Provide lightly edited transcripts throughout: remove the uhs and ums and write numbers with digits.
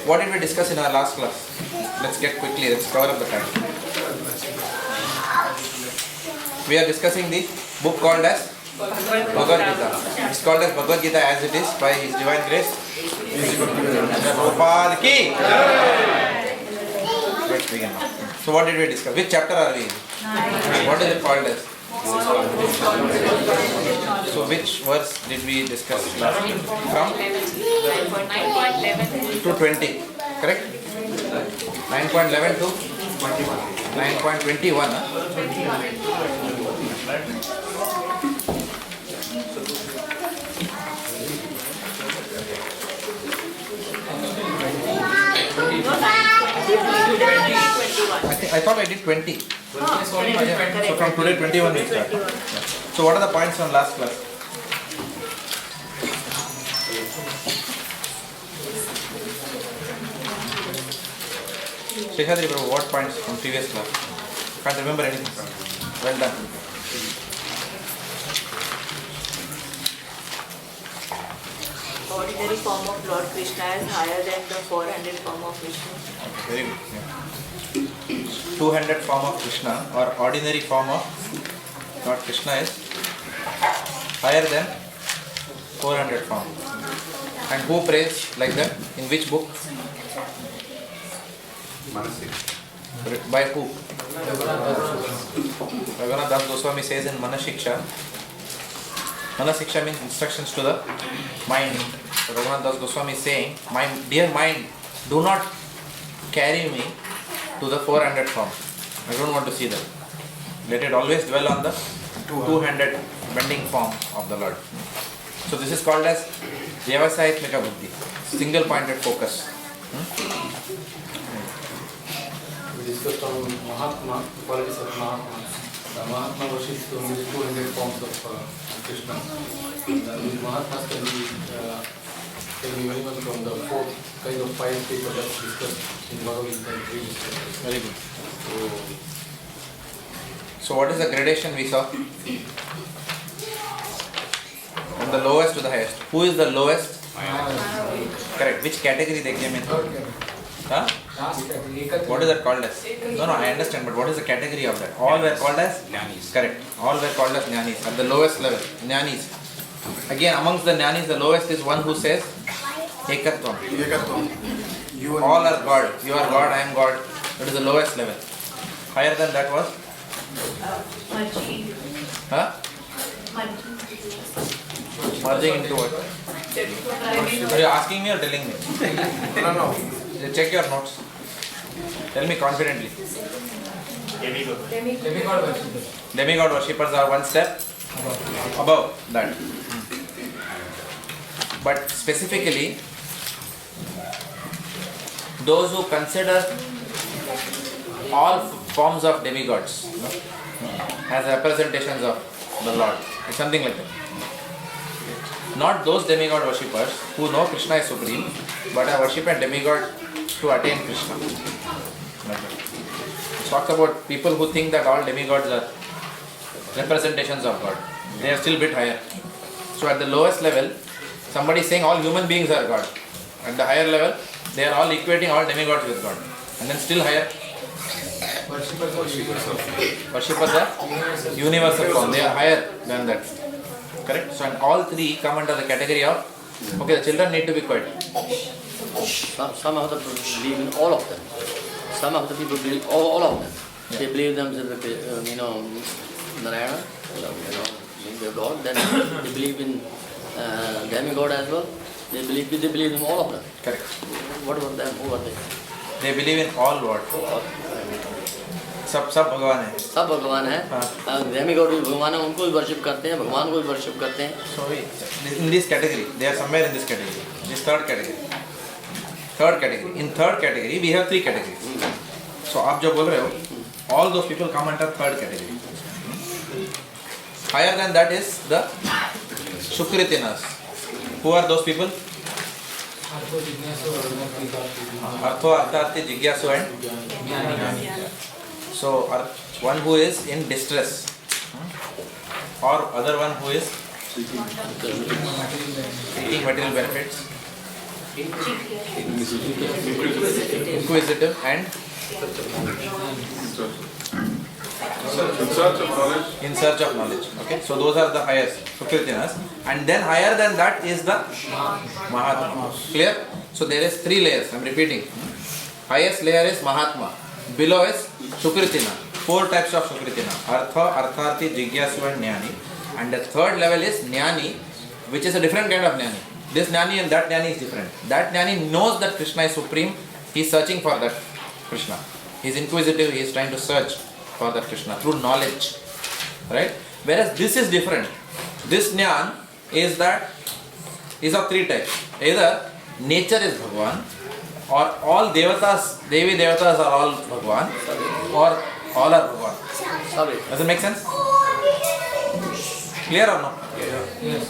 what did we discuss in our last class? Let's get quickly, let's cover up the time. We are discussing the book called as Bhagavad Gita. It's called as Bhagavad Gita as it is by His Divine Grace Prabhupada ki. Let's begin now. So what did we discuss? Which chapter are we in? What is it called as? So which verse did we discuss last? From 9.11 to 20, correct? 9.11 to 9.21. I thought I did 20. So from today 21 we start. Yeah. So what are the points from last class? Sheshadri Prabhu, what points from previous class? Can't remember anything. Well done. Ordinary form of Lord Krishna is higher than the 400 form of Vishnu. Very good. Yeah. 200 form of Krishna or ordinary form of Lord Krishna is higher than 400 form. And who prays like that? In which book? By who? Bhaktivedanta Swami says in Manasiksha. Manasiksha means instructions to the mind. So Bhaktivedanta Goswami is saying, my dear mind, do not carry me to the 400 form. I don't want to see that. Let it always dwell on the 200 bending form of the Lord. So this is called as Vyavasayatmika Buddhi, single pointed focus. We discussed on Mahatma, the qualities of Mahatma. The Mahatma worships only 200 forms of Krishna. These Mahatmas can be anyone from the four kind of five people that's discussed in Bhagavad Gita. Very good. So what is the gradation we saw? From the lowest to the highest. Who is the lowest? Correct. Which category they came in? Huh? What is that called as? No, I understand, but what is the category of that? All were called as? Jnanis. Correct. All were called as Jnanis at the lowest level. Jnanis. Again, amongst the Jnanis, the lowest is one who says Ekatvam. All are God. You are God, I am God. That is the lowest level. Higher than that was? Huh? Merging into what? Are you asking me or telling me? No. Check your notes. Tell me confidently. Demigod worshippers are one step above that. But specifically, those who consider all forms of demigods as representations of the Lord, it's something like that. Not those demigod worshippers who know Krishna is supreme, but are worship a demigod to attain Krishna. Like that. It talks about people who think that all demigods are representations of God. They are still a bit higher. So at the lowest level, somebody is saying all human beings are God. At the higher level, they are all equating all demigods with God. And then still higher, worshippers are universal form. They are higher than that. Correct? So and all three come under the category of, okay, the children need to be quiet. Some of the people believe in all of them. Some of the people believe all of them. Yeah. They believe themselves, Narayana, their God. Then they believe in demigod as well. They believe in all of them. Correct. What about them? Who are they? They believe in all what? सब भगवान है. सब भगवान है. Demigod भी भगवान है, उनको भी वर्शिप करते हैं, भगवान को भी वर्शिप करते हैं. So in this category, they are somewhere in this category. This third category. In third category, we have three categories. So आप जो बोल रहे हो, all those people come under third category. Higher than that is the Sukritinas. Who are those people? Artho, Artharthi, Jigyasu and so one who is in distress or other one who is seeking material benefits inquisitive, and In search of knowledge. in search of knowledge. Okay, so those are the highest Sukritinas, and then higher than that is the Mahatma. Clear? So there is 3 layers. I am repeating. Highest layer is Mahatma. Below is Sukritina. 4 types of Sukritina: Artha, Artharthi, Jigyasu, and Jnani. And the third level is Jnani, which is a different kind of Jnani. This Jnani and that Jnani is different. That Jnani knows that Krishna is supreme. He is searching for that Krishna. He is inquisitive. He is trying to search for that Krishna through knowledge. Right? Whereas this is different. This Jnana is of 3 types. Either nature is Bhagavan, or all Devatas, Devi Devatas are all Bhagavan, or all are Bhagavan. Sorry. Does it make sense? Clear or no? Yes.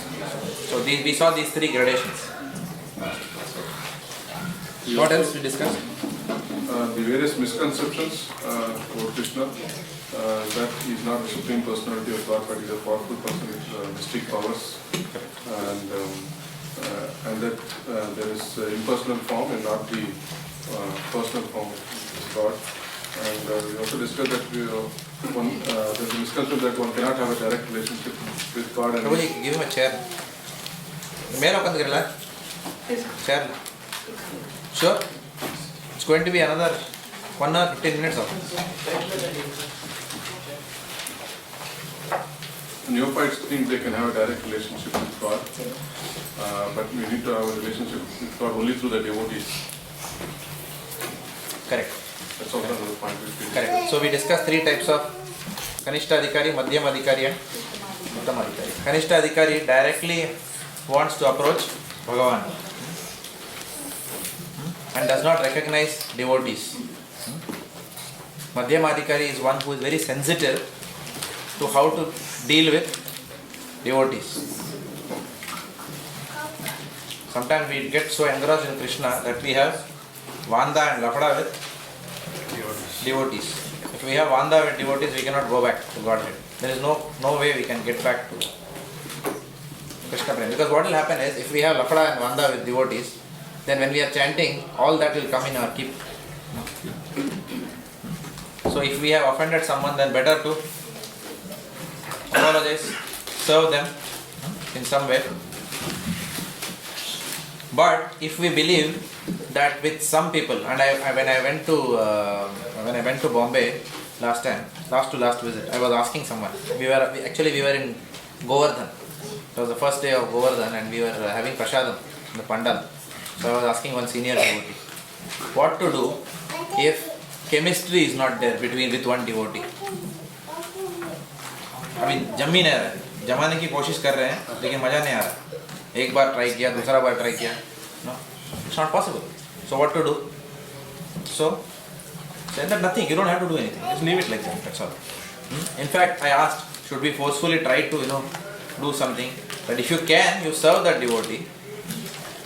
So we saw these 3 gradations. What else we discussed? The various misconceptions about Krishna, that he is not the Supreme Personality of God, but he is a powerful person with mystic powers, and that there is impersonal form and not the personal form of God. And we also discussed that there is a misconception that one cannot have a direct relationship with God. And Prabhuji, give him a chair. Mere open the chair. Sure? It's going to be another 1 hour 15 minutes of neophytes think they can have a direct relationship with God, but we need to have a relationship with God only through the devotees. Correct. That's also another point which we Correct. So we discussed 3 types of Kanishta Adhikari, Madhyam Adhikari, and Uttam Adhikari. Kanishta Adhikari directly wants to approach Bhagavan and does not recognize devotees. Madhyam Adhikari is one who is very sensitive to how to deal with devotees. Sometimes we get so engrossed in Krishna that we have Vanda and Lafada with devotees. If we have Vanda with devotees, we cannot go back to Godhead. There is no way we can get back to Krishna Prem. Because what will happen is, if we have Lafada and Vanda with devotees, then when we are chanting, all that will come in our keep. So if we have offended someone, then better to apologize, serve them in some way. But if we believe that with some people, and when I went to Bombay last visit, I was asking someone. We were in Govardhan. It was the first day of Govardhan, and we were having prasadam in the pandal. So I was asking one senior devotee, what to do if chemistry is not there with one devotee. अभी जम ही नहीं रहा है, जमाने की कोशिश कर रहे हैं लेकिन मज़ा नहीं आ रहा. एक बार ट्राई किया, दूसरा बार ट्राई किया, no, it's not possible. So what to do? So said that nothing, you don't have to do anything, just leave it like that, that's all. In fact, I asked, should we forcefully try to do something? But if you can, you serve that devotee.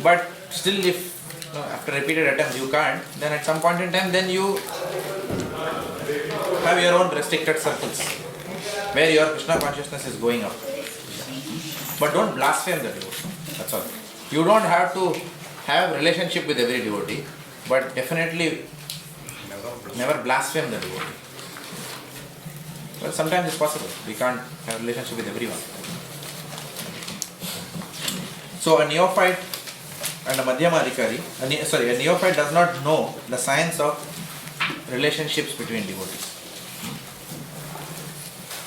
But still, if after repeated attempts you can't, then at some point in time, then you have your own restricted circles where your Krishna consciousness is going up. But don't blaspheme the devotee. That's all. You don't have to have relationship with every devotee, but definitely never blaspheme the devotee. Well, sometimes it's possible. We can't have relationship with everyone. So a neophyte and a Madhyama Adhikari, a neophyte does not know the science of relationships between devotees.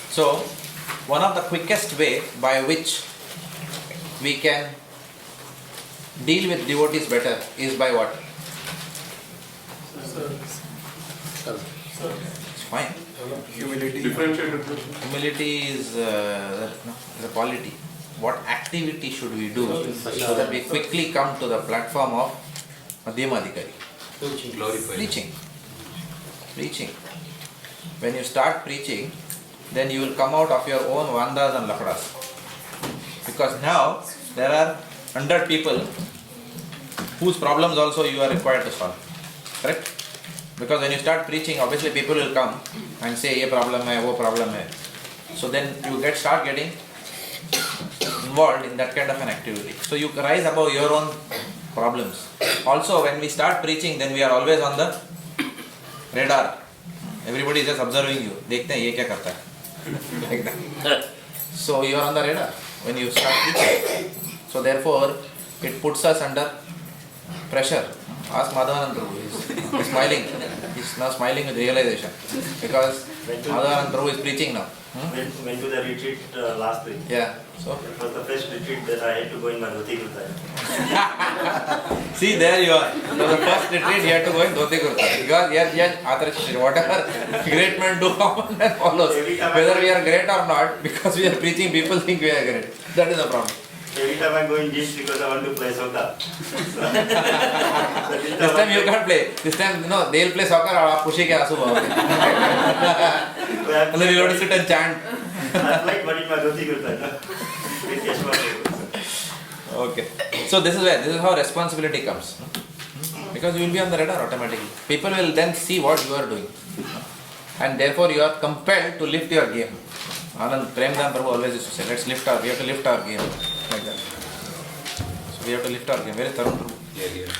So, one of the quickest way by which we can deal with devotees better is by what? It's fine. Humility. Differentiated. Humility is a quality. What activity should we do so that we quickly come to the platform of Madhyama Adhikari? Preaching. When you start preaching, then you will come out of your own Vandas and Lafadas. Because now there are 100 people whose problems also you are required to solve. Correct? Because when you start preaching, obviously people will come and say, ye problem hai, wo problem hai. So then you start getting involved in that kind of an activity. So you rise above your own problems. Also, when we start preaching, then we are always on the radar. Everybody is just observing you. देखते हैं ये क्या करता है. Like that. So you are on the radar when you start preaching. So therefore, it puts us under pressure. Ask Madhavanand Prabhu. He's smiling. He's now smiling with realization because Madhavanand Prabhu is preaching now. Went to the retreat last week. Yeah. So It was the first retreat that I had to go in my dhoti kurta. see, there you are. For the first retreat, you have to go in dhoti kurta because yes, Atarashri, whatever great men do, common man follows. Whether we are great or not, because we are preaching, people think we are great. That is the problem. Every time I go in jeans because I want to play soccer. This time you can't play. This time, no, they'll play soccer और आप खुशी के आंसू बहाओगे. And then you have to sit and chant. I like but in my dhoti kurta. Okay. So this is how responsibility comes. Because you will be on the radar automatically. People will then see what you are doing. And therefore you are compelled to lift your game. Anand Premdam Prabhu always used to say, we have to lift our game. Like that. So we have to lift our game. Where is Tarun Prabhu? Yeah.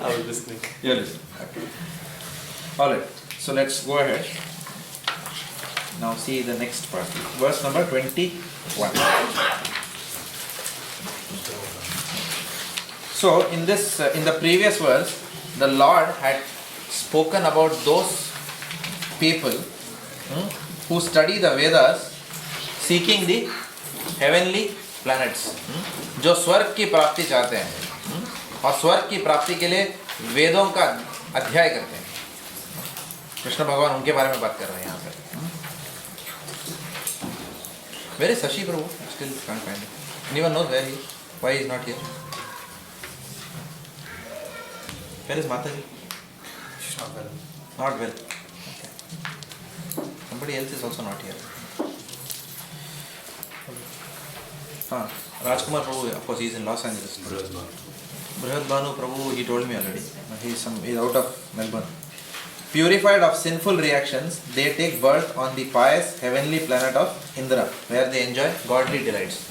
I was listening. You are listening. Okay. Alright. So let's go ahead. Now see the next part. Verse number 21. So in the previous verse, the Lord had spoken about those people who study the Vedas seeking the heavenly planets, जो स्वर्ग की प्राप्ति चाहते हैं और स्वर्ग की प्राप्ति के लिए वेदों का अध्ययन करते हैं. कृष्ण भगवान उनके बारे में बात कर रहे हैं यहाँ पर. Where is Sashi Prabhu? Still can't find him. Anyone knows where he is? Why he is not here? Where is Mataji? She's not well. Not well. Okay. Somebody else is also not here. Rajkumar Prabhu, of course, he is in Los Angeles. Brihad Bhanu Prabhu, he told me already. He is out of Melbourne. Purified of sinful reactions, they take birth on the pious heavenly planet of Indra, where they enjoy godly delights.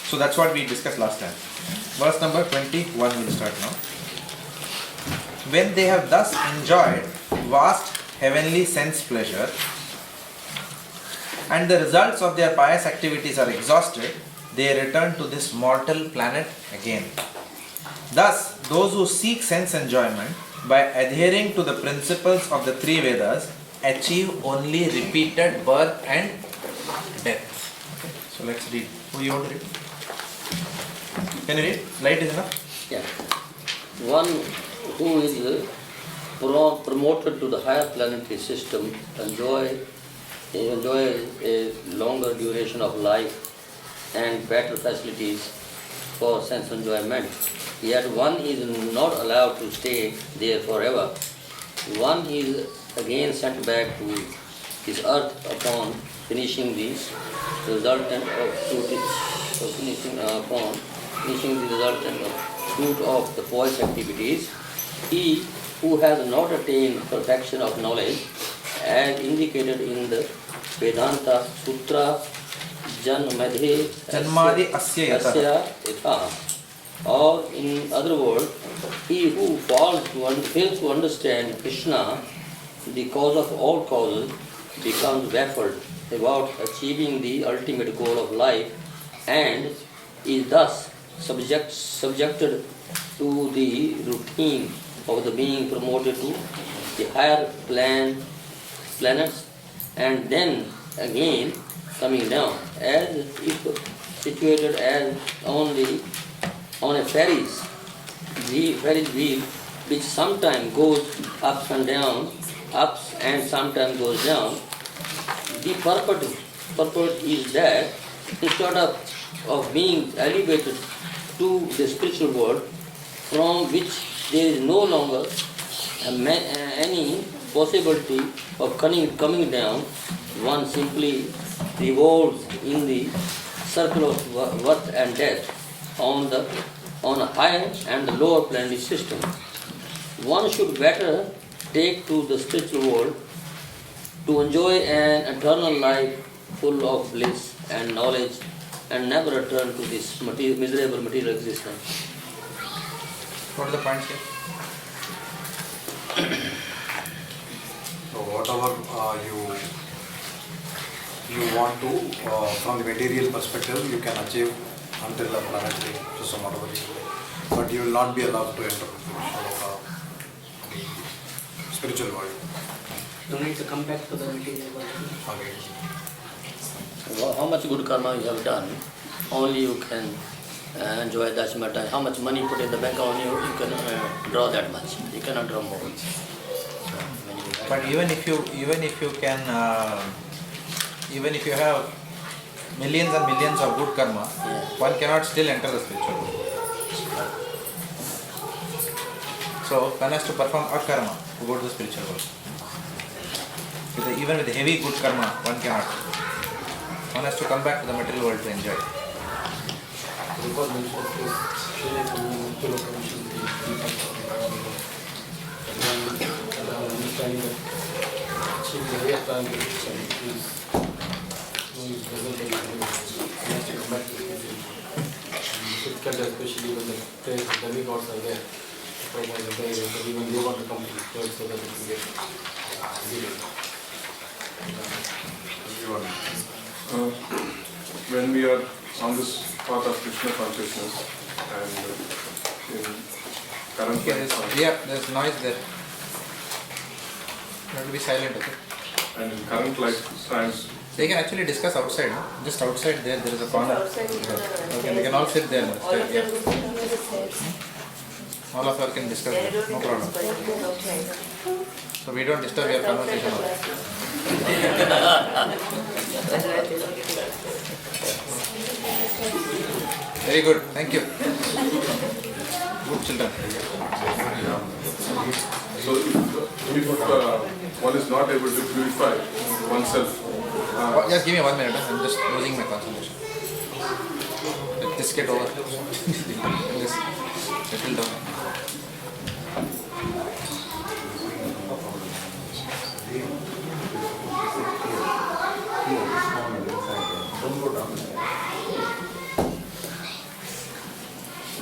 So that's what we discussed last time. Verse number 21 will start now. When they have thus enjoyed vast heavenly sense pleasure, and the results of their pious activities are exhausted, they return to this mortal planet again. Thus, those who seek sense enjoyment by adhering to the principles of the three Vedas achieve only repeated birth and death. Okay. So let's read. Who you want to read? Can you read? Light is enough? Yeah. One who is promoted to the higher planetary system enjoy a longer duration of life and better facilities for sense enjoyment. Yet one is not allowed to stay there forever. One is again sent back to his earth upon finishing the resultant fruit of the pious activities. He who has not attained perfection of knowledge, as indicated in the Vedanta Sutra, Janmadi Asya Yatha. Or in other words, he who fails to understand Krishna, the cause of all causes, becomes baffled about achieving the ultimate goal of life and is thus subjected to the routine of the being promoted to the higher planets and then again coming down, as if situated as only on a Ferris wheel, which sometimes goes ups and down, ups and sometimes goes down. The purport is that instead of being elevated to the spiritual world, from which there is no longer any possibility of coming down, one simply revolves in the circle of birth and death on a higher and the lower planetary system. One should better take to the spiritual world to enjoy an eternal life full of bliss and knowledge and never return to this miserable material existence. What are the points here? So whatever you want to, from the material perspective, you can achieve until a planetary system, whatever you do. But you will not be allowed to enter the spiritual world. You need to come back to the material world. Okay. How much good karma you have done, only you can enjoy that much. How much money put in the bank, only you can draw that much. You cannot draw more. But even if you have millions and millions of good karma, one cannot still enter the spiritual world. So one has to perform akarma to go to the spiritual world. Even with the heavy good karma, one cannot. One has to come back to the material world to enjoy. Because mentioned is understanding that achieving the real time is come back to the difficult, especially when the demigods are there. Even they want to come to the church so that they can get healed. When we are on this path of Krishna consciousness and in current life, There's noise there. You have to be silent, okay? and in current lifetimes, They can actually discuss outside, no? Just outside there is a corner. Okay, they can all sit there. All of them All of us can discuss there, no problem. So we don't disturb your conversation also. Very good, thank you. Good children. so if one is not able to purify oneself, Just give me 1 minute, I'm just losing my concentration. Let this get over. Just settle down.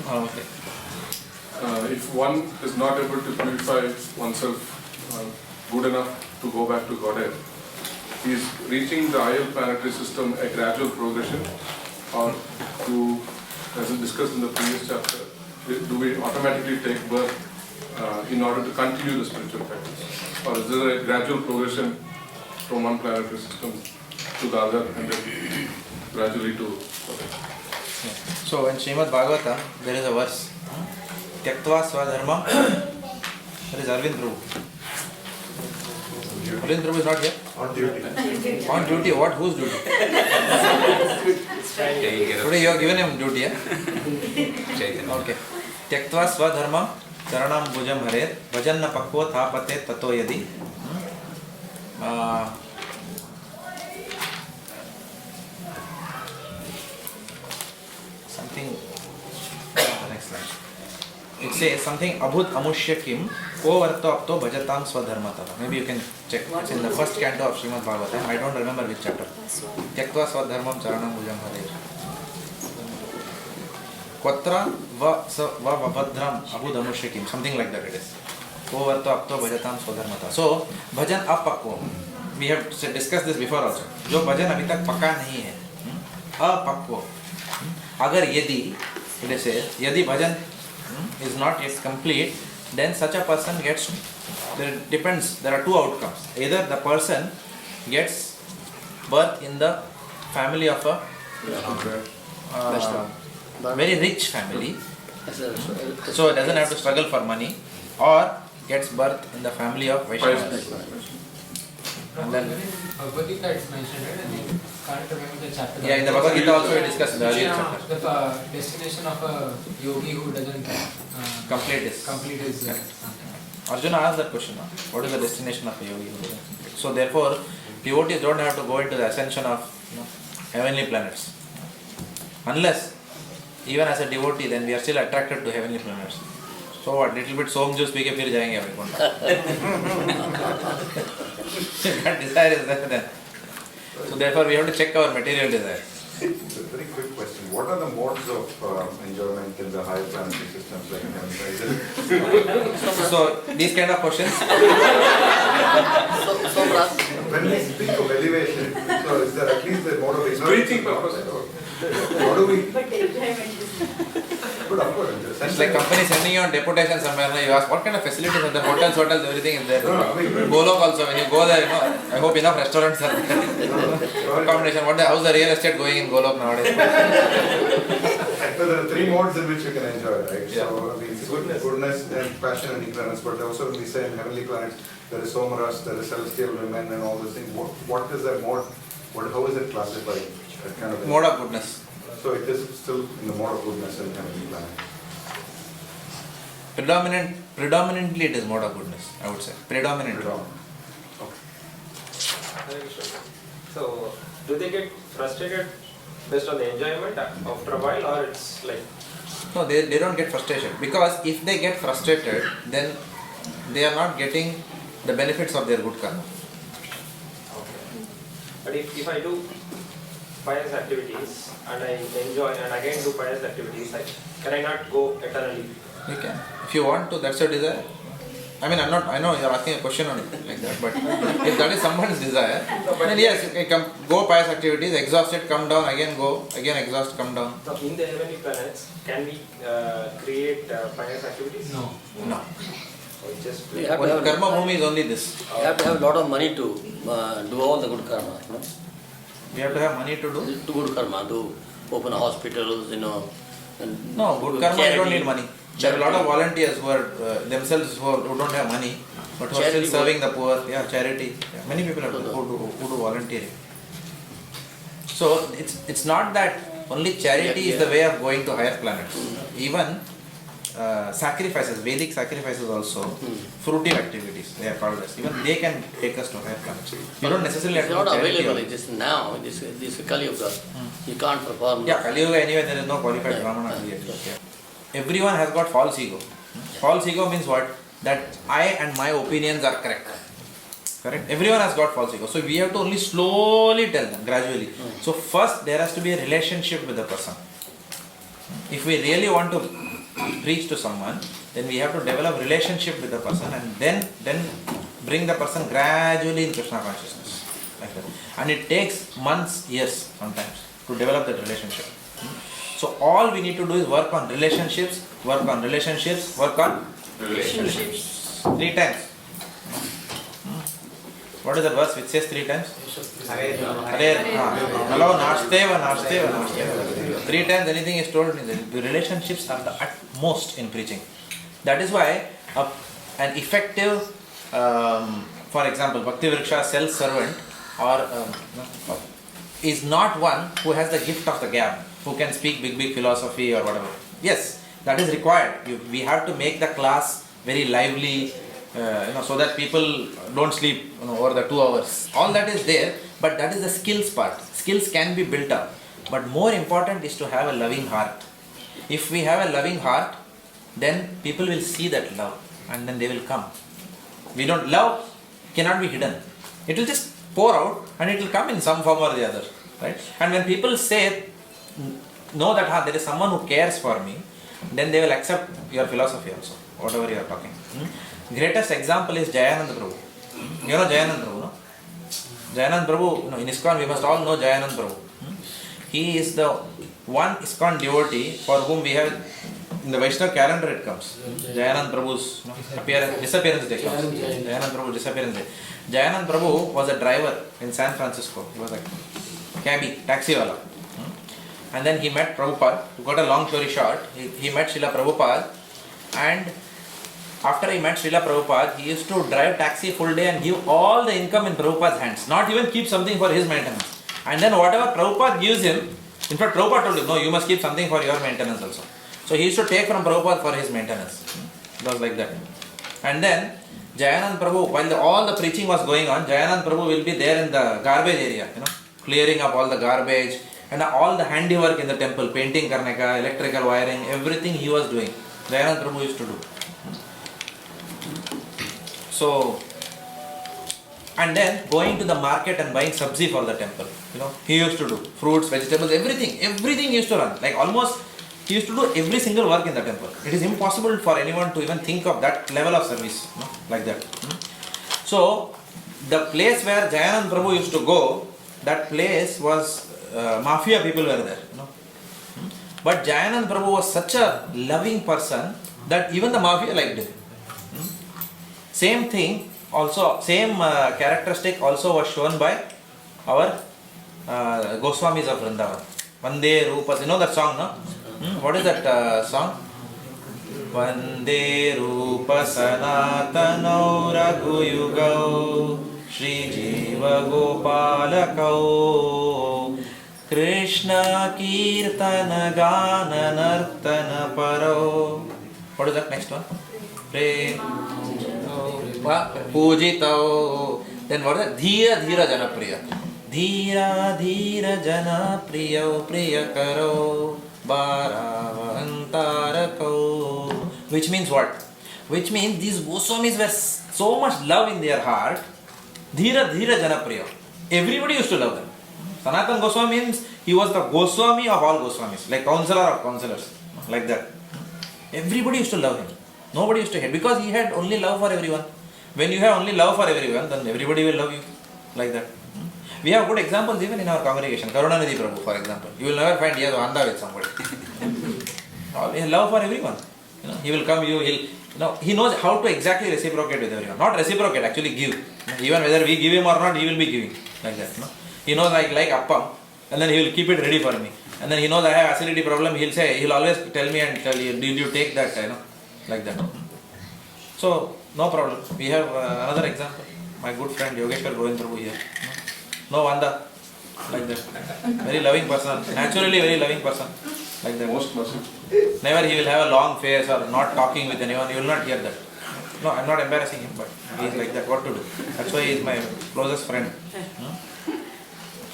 Okay. if one is not able to purify oneself good enough to go back to Godhead, is reaching the IL planetary system a gradual progression, or as we discussed in the previous chapter, do we automatically take birth in order to continue the spiritual practice? Or is there a gradual progression from one planetary system to the other and then gradually to Godhead? So in Srimad Bhagavata, there is a verse. Tyaktva swadharma. That is Arvind Prabhu. Arvind Prabhu is not here? On duty. On duty, what? Whose duty? Today you have given him duty, eh? Okay. Tyaktva swadharma charanam bhujam harer bhajanna pakvo thapate tato yadi. Something, next line. It says something abhut amushya kim ko varto apto bhajatam swadharmata. Maybe you can check. It's in the first canto of Srimad Bhagavatam. I don't remember which chapter. Tyaktva swadharmam charanam bhujam harer. Quatra va vabhadram abhut amushya kim. Something like that it is. Ko varto apto bhajatam swadharmata. So, bhajan apakko. We have discussed this before also. जो भजन अभी तक पक्का नहीं है, अपक्व. अगर यदि, it says, यदि भजन is not yet complete, then such a person gets, there are two outcomes. Either the person gets birth in the family of a very rich family, so it doesn't have to struggle for money, or gets birth in the family of Vaishnavas. And then, Bhagavad Gita is mentioned, right? I can't remember the chapter. Yeah, in the Bhagavad Gita also we discussed the earlier chapter. The destination of a yogi who doesn't Complete his Arjuna asked that question, what is the destination of a yogi who doesn't complete? So therefore, devotees don't have to go into the ascension of heavenly planets. Unless, even as a devotee, then we are still attracted to heavenly planets. So what, little bit som juice pee ke phir jayenge abhi konda. That desire is there then. So therefore we have to check our material desire. Very quick question. what are the modes of enjoyment in the higher planetary systems like in heaven? So these kind of questions. When we speak of elevation, so is there at least the mode of ignorance? Preaching purpose. How do we? But enjoyment is But of course, It's like company sending you on deputation somewhere. You ask what kind of facilities are there? Hotels, everything is there. Golok also. When you go there, I hope enough restaurants are there. Accommodation. How's the real estate going in Golok nowadays? So there are three modes in which you can enjoy, right? Yeah. So I mean, goodness and passion and ignorance. But also when we say in heavenly planets, there is somaras, there is celestial women and all those things. What is that mode? How is it classified? That kind of Mode of goodness. So it is still in the mode of goodness in heavenly planets. Predominantly it is mode of goodness, I would say. Predominantly. Hare Krishna. So, do they get frustrated based on the enjoyment after a while, or it's like? No, they don't get frustrated. Because if they get frustrated, then they are not getting the benefits of their good karma. Okay. But if I do pious activities and I enjoy and again do pious activities, can I not go eternally? You can. If you want to, that's your desire. I mean, I know you're asking a question on it like that, but if that is someone's desire, then yes, you can go pious activities, exhaust it, come down, again go, again exhaust, come down. So in the heavenly planets, can we create pious activities? No. So it's just You have to have, Karma bhumi is only this. you have to have a lot of money to do all the good karma. No? We have to have money to do. Do good karma, to open hospitals, and No, good karma you don't need money. There are a lot of volunteers who are themselves who don't have money, but who are still Charity serving the poor. Yeah, charity. Yeah, many people have who do volunteering. So it's not that only charity is the way of going to higher planets. Even sacrifices, Vedic sacrifices also, fruitive activities, they are called as. Even they can take us to higher planets. You don't necessarily have it's to do not charity. available. It is now. This Kali Yuga. You can't perform. Yeah, Kali Yuga anyway, there is no qualified Brahmana created. Yeah. Everyone has got false ego. False ego means what? That I and my opinions are correct. Correct? Everyone has got false ego. So we have to only slowly tell them, gradually. So first there has to be a relationship with the person. If we really want to preach to someone, then we have to develop relationship with the person and then bring the person gradually in Krishna consciousness. Like that. And it takes months, years sometimes to develop that relationship. So all we need to do is work on relationships, work on relationships. 3 times. What is the verse which says 3 times? Hare. Hello, Nashteva. 3 times anything is told. The relationships are the utmost in preaching. That is why an effective, for example, Bhaktivedanta self-servant is not one who has the gift of the gab, who can speak big philosophy or whatever. Yes, that is required. We have to make the class very lively, so that people don't sleep over the 2 hours. All that is there, but that is the skills part. Skills can be built up, but more important is to have a loving heart. If we have a loving heart, then people will see that love and then they will come. Love cannot be hidden. It will just pour out and it will come in some form or the other. Right? And when people know that there is someone who cares for me, then they will accept your philosophy also, whatever you are talking. Greatest example is Jayanand Prabhu. You know Jayanand Prabhu, no? Jayanand Prabhu, in ISKCON we must all know Jayanand Prabhu. He is the one ISKCON devotee for whom we have, in the Vaishnava calendar it comes. Jayanand Prabhu's disappearance day comes. Jayanand Prabhu's disappearance day. Jayanand Prabhu was a driver in San Francisco. He was a cabbie, taxiwala. And then he met Prabhupada. To cut a long story short, he met Srila Prabhupada, and after he met Srila Prabhupada, he used to drive taxi full day and give all the income in Prabhupada's hands, not even keep something for his maintenance. And then whatever Prabhupada gives him, in fact Prabhupada told him, no, you must keep something for your maintenance also. So he used to take from Prabhupada for his maintenance. It was like that. And then Jayanand Prabhu, while all the preaching was going on, Jayanand Prabhu will be there in the garbage area, clearing up all the garbage and all the handiwork in the temple, painting karne ka, electrical wiring, everything he was doing. Jayanand Prabhu used to do. So and then going to the market and buying sabzi for the temple. He used to do fruits, vegetables, everything he used to run. Like almost he used to do every single work in the temple. It is impossible for anyone to even think of that level of service, like that. So the place where Jayanand Prabhu used to go, that place was mafia people were there. But Jayanand Prabhu was such a loving person that even the mafia liked him. Same thing also, same characteristic also was shown by our Goswamis of Vrindavan. Vande Rupa, you know that song, no? What is that song? Vande Rupa Sanatanau Raghuyugau Shri Jiva Gopalakau Krishna Kirtana Gana Nartana Paro. What is that next one? Pujitao. Then what is that? Dhira Dhira Janapriya. Dhira Dhira Janapriya Priya Karo Bharavantarako. Which means what? Which means these Goswamis were so much love in their heart. Dhira Dhira Janapriya. Everybody used to love them. Sanatana Goswami means he was the Goswami of all Goswamis, like counselor of counselors, like that. Everybody used to love him. Nobody used to hate, because he had only love for everyone. When you have only love for everyone, then everybody will love you, like that. We have good examples even in our congregation. Karunanidhi Prabhu, for example. You will never find he has Vanda with somebody. He has love for everyone. He will come, he knows how to exactly reciprocate with everyone. Not reciprocate, actually give. Even whether we give him or not, he will be giving, like that. He knows like appam, and then he will keep it ready for me. And then he knows I have acidity problem, he'll always tell me and tell you, did you take that, like that. So, no problem. We have another example. My good friend Yogeshwar Govind Prabhu here. No Vanda, like that. Very loving person, naturally very loving person, like that. Most merciful. Never he will have a long face or not talking with anyone, you will not hear that. No, I am not embarrassing him, but he is like that. What to do? That's why he is my closest friend.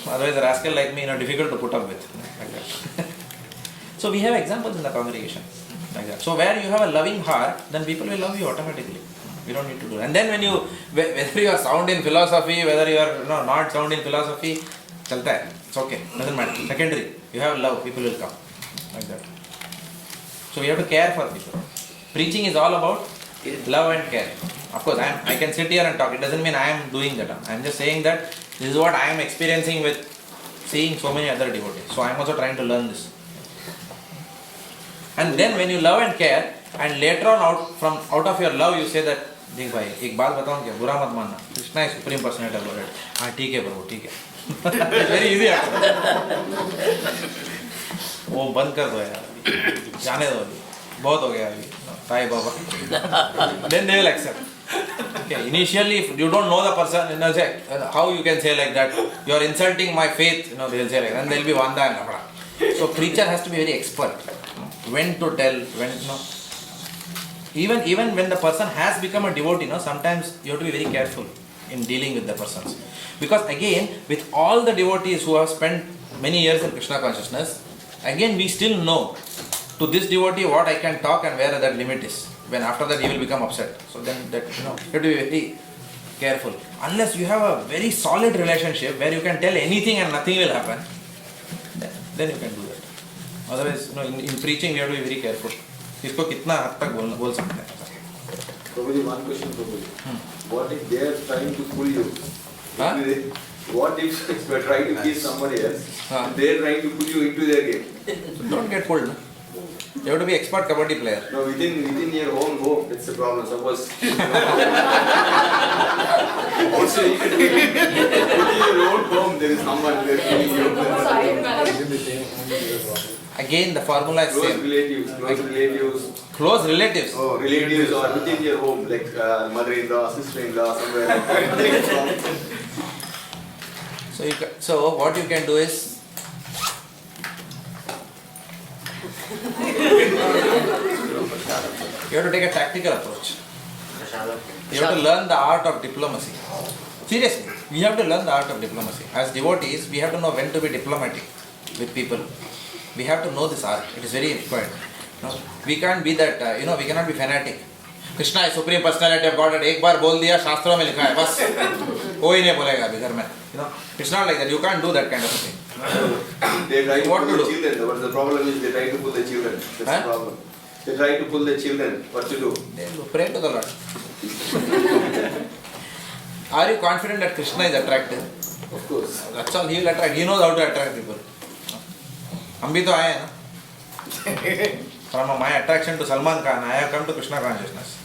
Otherwise, a rascal like me, difficult to put up with, like that. So we have examples in the congregation, like that. So where you have a loving heart, then people will love you automatically. You don't need to do it. And then when you, whether you are sound in philosophy, whether you are not sound in philosophy, chalta hai. It's okay, doesn't matter. Secondary, you have love, people will come, like that. So we have to care for people. Preaching is all about love and care. Of course, I can sit here and talk. It doesn't mean I am doing that. I am just saying that this is what I am experiencing with seeing so many other devotees. So I am also trying to learn this. And then when you love and care, and later on out of your love you say that, देख भाई एक बात बताऊं क्या, बुरा मत मानना, Krishna is supreme personality of Godhead. हाँ ठीक है प्रभु, ठीक है. It's very easy actually. वो बंद कर दो यार, जाने दो अभी, बहुत हो गया अभी, Sai Baba. Then they will accept. Okay, initially if you don't know the person, say, how you can say like that, you are insulting my faith, they will say like that, and there will be Vanda and Navada. So preacher has to be very expert. When to tell, when even when the person has become a devotee, sometimes you have to be very careful in dealing with the persons. Because again, with all the devotees who have spent many years in Krishna consciousness, again we still know to this devotee what I can talk and where that limit is. When after that he will become upset. So then that you have to be very careful. Unless you have a very solid relationship where you can tell anything and nothing will happen, then you can do that. Otherwise, in preaching we have to be very careful. इसको कितना हद तक बोल सकते हैं. Prabhuji, one question, Prabhuji. What if they are trying to pull you? What if you are trying to kiss somebody else, and they are trying to pull you into their game? So don't get pulled. No? You have to be expert kabaddi player. No, within your own home, that's the problem. Suppose also you can do it. Within your own home, there is someone there pulling you. Again, the formula is Close same. relatives. Close relatives. Oh, relatives or within your home, like mother-in-law, sister-in-law, somewhere. So what you can do is, you have to take a tactical approach. You have to learn the art of diplomacy. Seriously, we have to learn the art of diplomacy. As devotees, we have to know when to be diplomatic with people. We have to know this art. It is very important. We can't be that, we cannot be fanatic. Krishna is supreme personality of God. एक बार बोल दिया शास्त्रों में लिखा है बस कोई नहीं बोलेगा अभी घर में. It's not like that. You can't do that kind of a thing. They try to What pull to the do? children. But the problem is they try to pull the children. That's the problem. They try to pull the children. What to do? Pray to the Lord. Are you confident that Krishna is attractive? Of course. That's all. He will attract. He knows how to attract people. हम भी तो आए हैं ना. From my attraction to Salman Khan, I have come to Krishna Consciousness.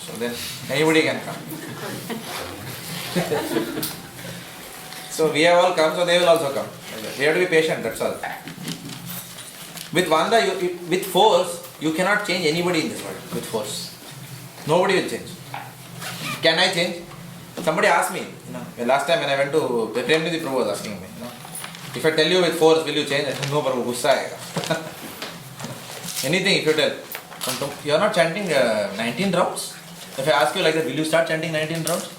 So then anybody can come. So we have all come, so they will also come. We have to be patient. That's all. With Vanda, with force, you cannot change anybody in this world. With force, nobody will change. Can I change? Somebody asked me, last time when I went to Premnidhi Prabhu was asking me, if I tell you with force, will you change? I said, no, Prabhu, gussa aega. Anything if you tell. You are not chanting 19 rounds? If I ask you like that, will you start chanting 19 rounds?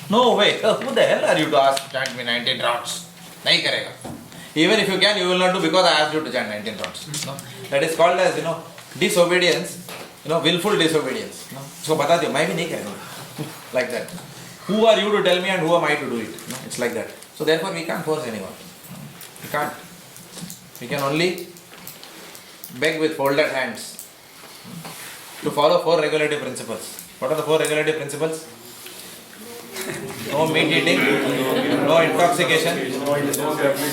No way. Who the hell are you to ask chant me 19 rounds? Nahi karega. Even if you can, you will not do because I asked you to chant 19 rounds. No? That is called as, disobedience, willful disobedience. So bata diyo, main bhi nahi karega. Like that. Who are you to tell me and who am I to do it? It's like that. So therefore we can't force anyone. We can't. We can only beg with folded hands to follow 4 regulative principles. What are the 4 regulative principles? No meat eating, no intoxication.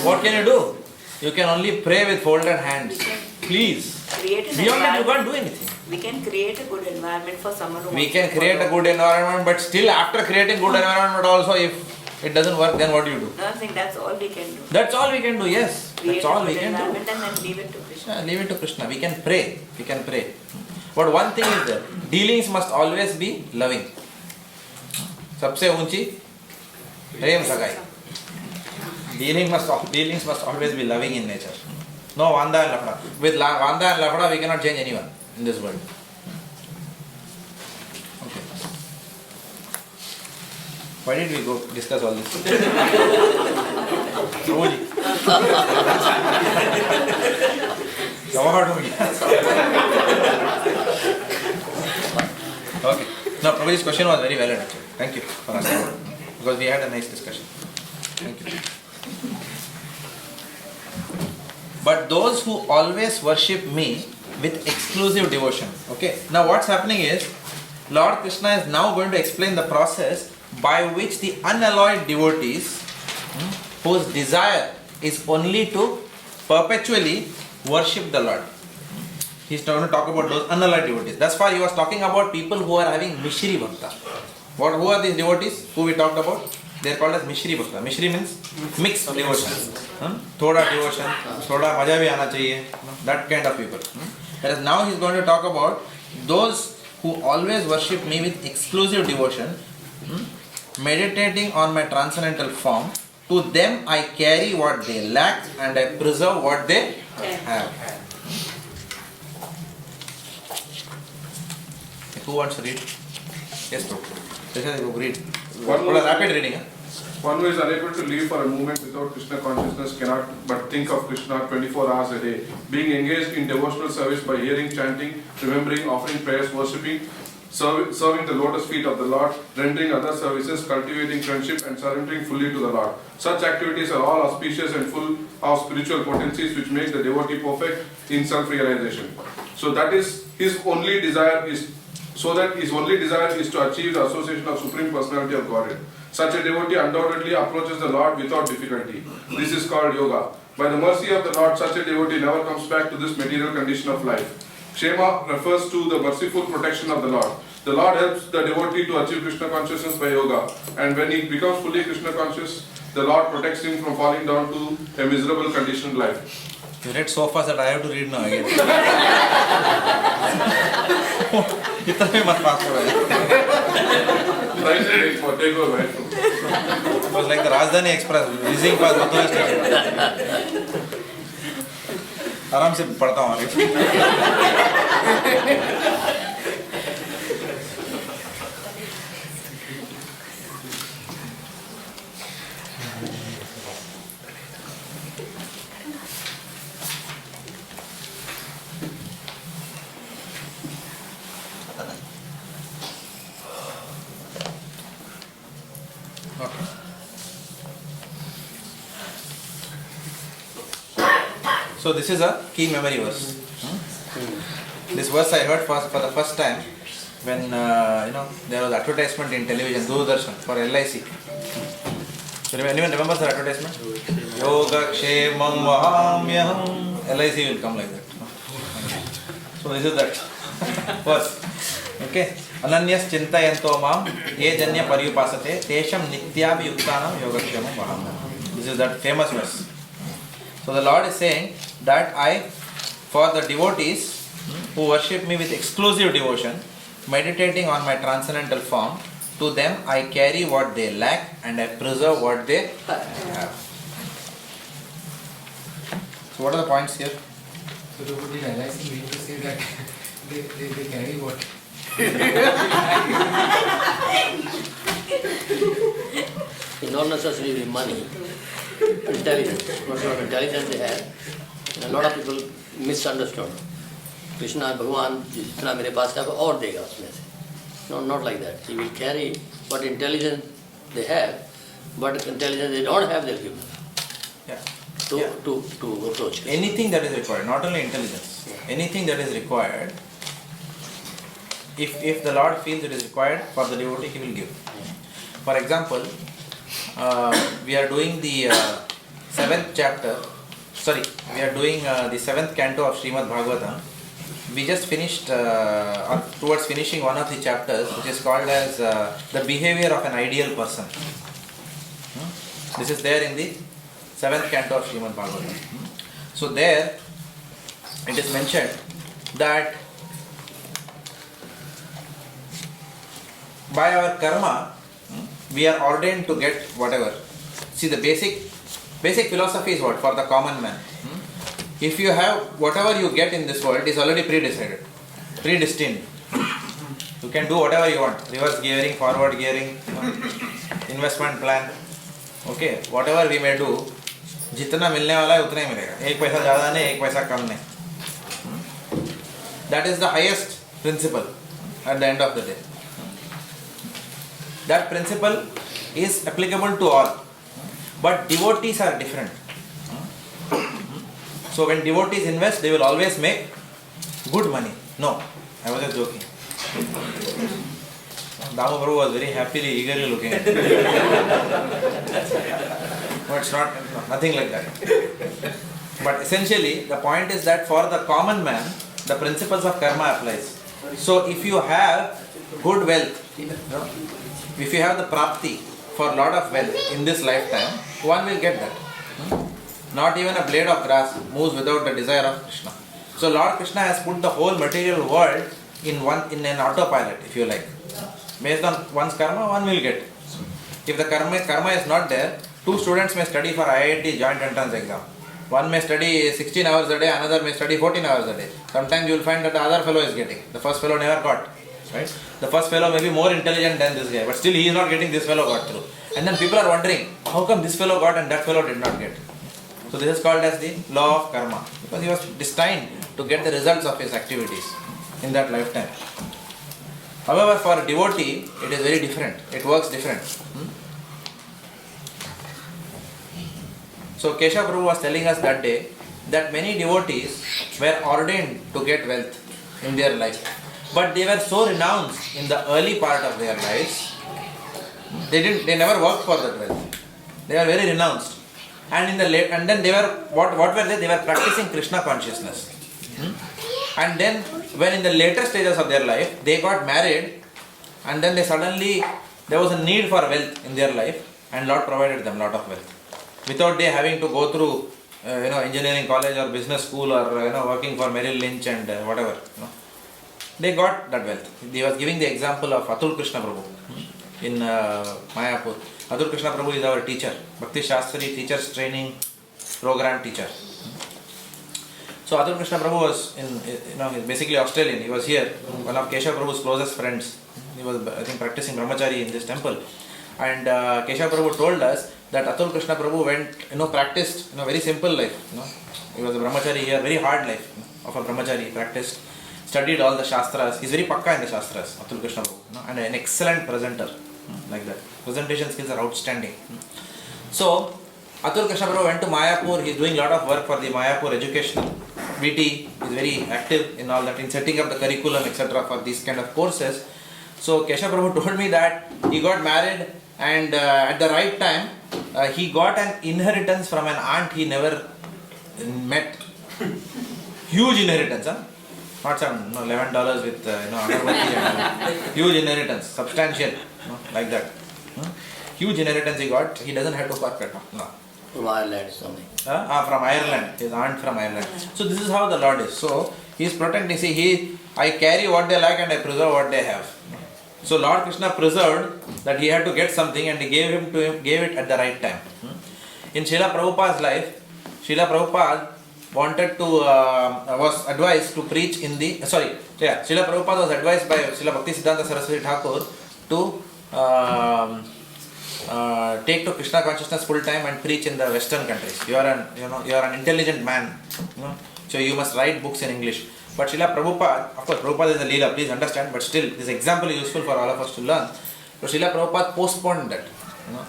What can you do? You can only pray with folded hands. Please. Beyond that you can't do anything. We can create a good environment for someone who We can create a good environment, but still after creating good environment also, if it doesn't work, then what do you do? No, I think that's all we can do. That's all we can do, yes. Create That's all a we good can do. environment and then leave it to Krishna. Leave it to Krishna. We can pray. We can pray. But one thing is that dealings must always be loving. सबसे ऊंची प्रेम सगाई. Dealings must always be loving in nature. No Vanda and Lafda. With Vanda and Lafda, we cannot change anyone in this world. Okay. Why did we go discuss all this? Prabhuji. Okay. No, Prabhuji's question was very valid actually. Thank you for asking. Because we had a nice discussion. Thank you. But those who always worship me with exclusive devotion. Okay. Now what's happening is, Lord Krishna is now going to explain the process by which the unalloyed devotees, whose desire is only to perpetually worship the Lord. He's going to talk about those unalloyed devotees. Thus far he was talking about people who are having Mishri Bhakta. Who are these devotees who we talked about? They are called as Mishri Bhakta. Mishri means mixed devotion. Thoda devotion, thoda maja bhi aana chahiye. That kind of people. Whereas now he is going to talk about those who always worship me with exclusive devotion, meditating on my transcendental form. To them I carry what they lack and I preserve what they have. Who wants to read? Yes, bro. Read. Rapid reading. One who is unable to live for a moment without Krishna consciousness cannot but think of Krishna 24 hours a day. Being engaged in devotional service by hearing, chanting, remembering, offering prayers, worshipping, serving the lotus feet of the Lord, rendering other services, cultivating friendship and surrendering fully to the Lord. Such activities are all auspicious and full of spiritual potencies which make the devotee perfect in self-realization. So that is his only desire is to achieve the association of Supreme Personality of Godhead. Such a devotee undoubtedly approaches the Lord without difficulty. This is called yoga. By the mercy of the Lord, such a devotee never comes back to this material condition of life. Kshema refers to the merciful protection of the Lord. The Lord helps the devotee to achieve Krishna consciousness by yoga, and when he becomes fully Krishna conscious, the Lord protects him from falling down to a miserable conditioned life. You read so fast that I have to read now again. It was like the Rajdhani Express, whizzing past Mathura station. आराम से पढ़ता हूँ आगे. So this is a key memory verse. This verse I heard for the first time when there was advertisement in television, Doordarshan, for LIC. So anyone remembers the advertisement? Yoga Kshemam Vahamyaham. LIC will come like that. So this is that verse. Okay. Ananyas Chintayanto Mam Ye Janya Paryupasate Tesham Nityabhi Yuktanam Yoga Kshemam Vahamyaham. This is that famous verse. So the Lord is saying that for the devotees who worship me with exclusive devotion, meditating on my transcendental form, to them I carry what they lack and I preserve what they have. So what are the points here? So the devotee realizing mean to say that they carry what? Not necessarily money, intelligence. What sort of intelligence they have. A lot of people misunderstood. Krishna, Bhagavan, जितना मेरे पास है वो और देगा उसमें से. No, not like that. He will carry what intelligence they have, but intelligence they don't have, they'll give them. To approach. Anything that is required, not only intelligence, anything that is required, if the Lord feels it is required for the devotee, He will give. For example, we are doing the 7th canto of Srimad Bhagavatam. We just finished, or towards finishing one of the chapters, which is called as the behavior of an ideal person. This is there in the 7th canto of Srimad Bhagavatam. So there, it is mentioned that by our karma, we are ordained to get whatever. See, the basic philosophy is what? For the common man. If you have whatever you get in this world is already pre-decided, predestined. You can do whatever you want. Reverse gearing, forward gearing, investment plan. Okay, whatever we may do, जितना मिलने वाला है उतना ही मिलेगा. एक पैसा ज़्यादा नहीं, एक पैसा कम नहीं. That is the highest principle at the end of the day. That principle is applicable to all. But devotees are different. So when devotees invest, they will always make good money. No, I was just joking. Damu Prabhu was very happily, eagerly looking at it. No, it's nothing like that. But essentially, the point is that for the common man, the principles of karma applies. So if you have good wealth, if you have the prapti for a lot of wealth in this lifetime, one will get that. Not even a blade of grass moves without the desire of Krishna. So Lord Krishna has put the whole material world in an autopilot, if you like. Based on one's karma, one will get. If the karma is not there, two students may study for IIT joint entrance exam. One may study 16 hours a day, another may study 14 hours a day. Sometimes you will find that the other fellow is getting. The first fellow never got. Right? The first fellow may be more intelligent than this guy, but still he is not getting, this fellow got through. And then people are wondering, how come this fellow got and that fellow did not get? So this is called as the law of karma, because he was destined to get the results of his activities in that lifetime. However, for a devotee, it is very different. It works different. So Keshav Prabhu was telling us that day that many devotees were ordained to get wealth in their life. But they were so renounced in the early part of their lives, they never worked for that wealth. They were very renounced. And then they were, what were they? They were practicing Krishna consciousness. And then when in the later stages of their life, they got married, and then there was a need for wealth in their life, and Lord provided them a lot of wealth. Without they having to go through engineering college or business school or working for Merrill Lynch and whatever. They got that wealth. He was giving the example of Atul Krishna Prabhu in Mayapur. Atul Krishna Prabhu is our teacher, Bhakti Sastri Teachers Training Program teacher. So Atul Krishna Prabhu was basically Australian. He was here, one of Keshav Prabhu's closest friends. He was, I think, practicing brahmachari in this temple. And Keshav Prabhu told us that Atul Krishna Prabhu went, practiced, very simple life. He was a brahmachari here, very hard life of a brahmachari. He practiced, studied all the shastras. He's very pakka in the shastras, Atul Krishna Prabhu, and an excellent presenter, like that. Presentation skills are outstanding. So Atul Krishna Prabhu went to Mayapur. He is doing a lot of work for the Mayapur educational. VT is very active in all that, in setting up the curriculum, etc. for these kind of courses. So Keshav Prabhu told me that he got married and at the right time he got an inheritance from an aunt he never met. Huge inheritance, huh? Not some $11 with agarbatti and huge inheritance, substantial, like that. Huge inheritance he got. He doesn't have to work at all. No. From Ireland, something. From Ireland, his aunt from Ireland. So this is how the Lord is. So he is protecting. See, I carry what they like and I preserve what they have. So Lord Krishna preserved that he had to get something and he gave it at the right time. In Srila Prabhupada's life, Srila Prabhupada wanted to was advised to preach in the Srila Prabhupada was advised by Srila Bhaktisiddhanta Saraswati Thakur to take to Krishna Consciousness full time and preach in the Western countries. You are an intelligent man, so you must write books in English. But Srila Prabhupada, of course, Prabhupada is a Leela, please understand, but still this example is useful for all of us to learn. So Srila Prabhupada postponed that.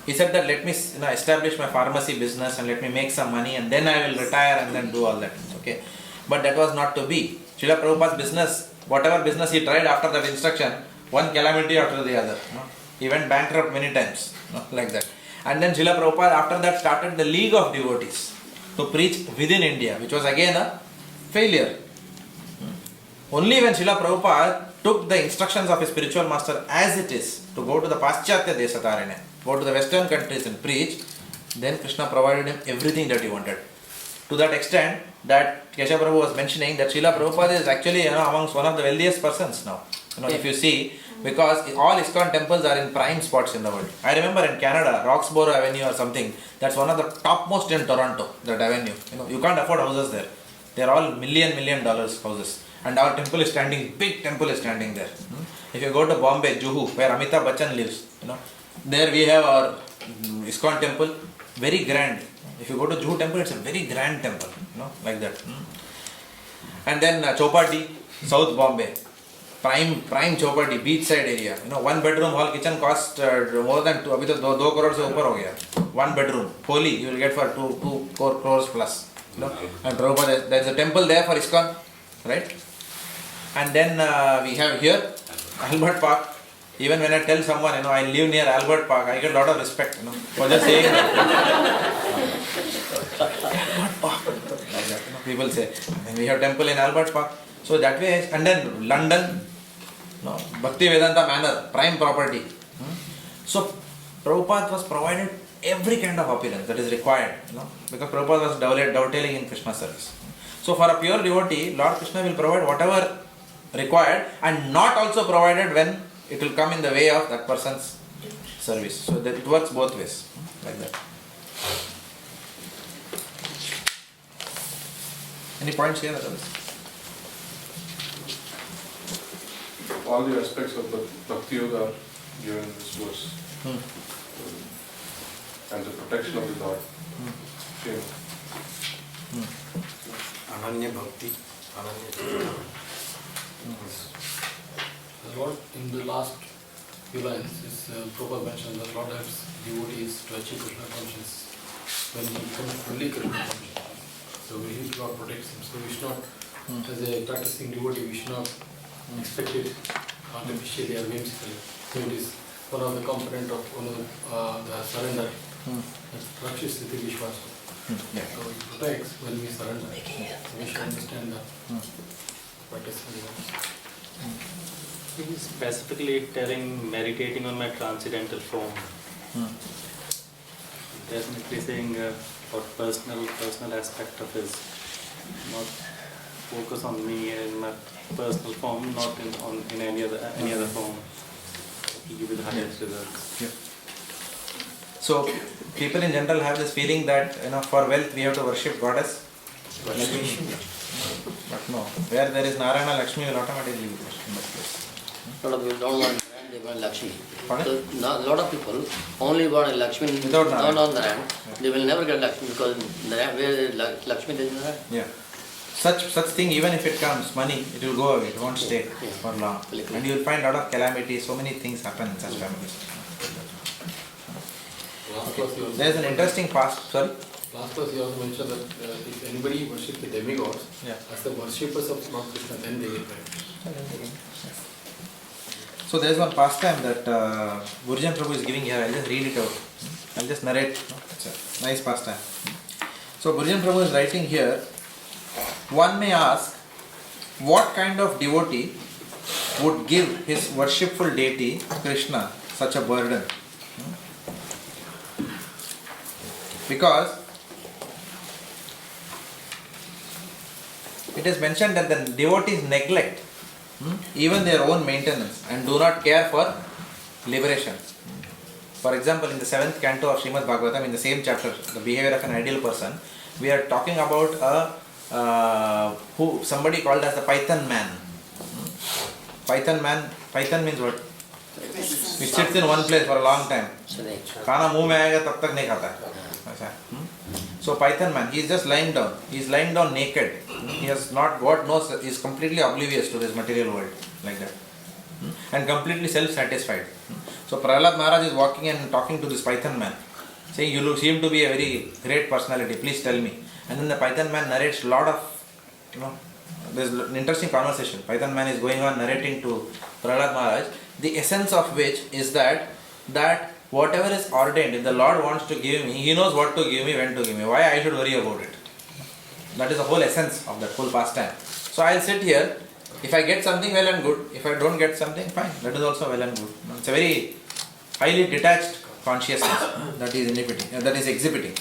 He said that let me establish my pharmacy business and let me make some money and then I will retire and then do all that. Okay, but that was not to be. Srila Prabhupada's business, whatever business he tried after that instruction, one calamity after the other. He went bankrupt many times, like that. And then Srila Prabhupada after that started the League of Devotees to preach within India, which was again a failure. Only when Srila Prabhupada took the instructions of his spiritual master as it is to go to the Paschatya Desatarine, go to the Western countries and preach, then Krishna provided him everything that he wanted. To that extent that Keshav Prabhu was mentioning that Srila Prabhupada is actually amongst one of the wealthiest persons now. If you see, because all ISKCON temples are in prime spots in the world. I remember in Canada, Roxborough Avenue or something, that's one of the topmost in Toronto, that avenue. You can't afford houses there. They are all million dollars houses. And our temple is standing, big temple is standing there. If you go to Bombay, Juhu, where Amitabh Bachchan lives, there we have our ISKCON temple, very grand. If you go to Juhu temple, it's a very grand temple, like that. And then Chopati, South Bombay, prime Chopati, beachside area. One bedroom hall kitchen cost more than 2 crores se upar ho gaya. One bedroom, holy, you will get for 2 crores plus. And Prabhupada, there is a temple there for ISKCON, right? And then we have here Albert Park. Even when I tell someone, I live near Albert Park, I get a lot of respect, for just saying that. Albert Park, like that, people say. And we have temple in Albert Park. So that way, and then London, Bhaktivedanta Manor, prime property. So Prabhupada was provided every kind of opulence that is required, because Prabhupada was dovetailing in Krishna service. So for a pure devotee, Lord Krishna will provide whatever required and not also provided when it will come in the way of that person's service. So that it works both ways, like that. Any points here? All the aspects of the Bhakti Yoga are given in this verse. And the protection of the Lord. Ananya Bhakti, Ananya. The Lord, in the last few lines, Prabhupada mentioned that Lord helps devotees to achieve Krishna consciousness when he becomes fully Krishna conscious. So he Lord protects him. So we should not, as a practicing devotee, we should not expect it artificially or whimsically. So it is one of the component of the surrender. Rakshis Sthiti Vishwasa. So it protects when we surrender. So we should understand that. He is specifically telling meditating on my transcendental form. Definitely saying for personal aspect of his, not focus on me and my personal form, not in any other form. He give you the highest results. Yeah. So people in general have this feeling that for wealth we have to worship goddess Lakshmi. But no, where there is Narayana, Lakshmi will automatically be worshipped in that place. A lot of people don't want Narayan, they want Lakshmi. So a lot of people only want Lakshmi without Narayan. Not Narayan. They will never get Lakshmi because Narayan, where there is Lakshmi, there is Narayan. Yeah. Such thing, even if it comes, money, it will go away, it won't stay for long. And you will find a lot of calamities, so many things happen in such families. Last class you also There is an interesting past. Sorry. Last class you also mentioned that if anybody worships the demigods as the worshippers of Lord Krishna, then they get right. So there is one pastime that Gurujan Prabhu is giving here. I'll just read it out. I'll just narrate. It's a nice pastime. So Gurujan Prabhu is writing here. One may ask, what kind of devotee would give his worshipful deity Krishna such a burden? Because it is mentioned that the devotees neglect even their own maintenance and do not care for liberation. For example, in the 7th canto of Srimad Bhagavatam, in the same chapter, the behavior of an ideal person, we are talking about somebody called as the Python man. Python means what? It sits in one place for a long time. Khana muh mein aayega tab tak nahi khata hai. So Python man, he is just lying down. He is lying down naked. He has not got no, he is completely oblivious to this material world, like that, and completely self-satisfied. So Prahlad Maharaj is walking and talking to this Python man, saying, "You seem to be a very great personality. Please tell me." And then the Python man narrates a lot of, there's an interesting conversation. Python man is going on narrating to Prahlad Maharaj, the essence of which is that whatever is ordained, if the Lord wants to give me, He knows what to give me, when to give me. Why I should worry about it? That is the whole essence of that whole pastime. So I'll sit here. If I get something, well and good. If I don't get something, fine. That is also well and good. It's a very highly detached consciousness that is exhibiting.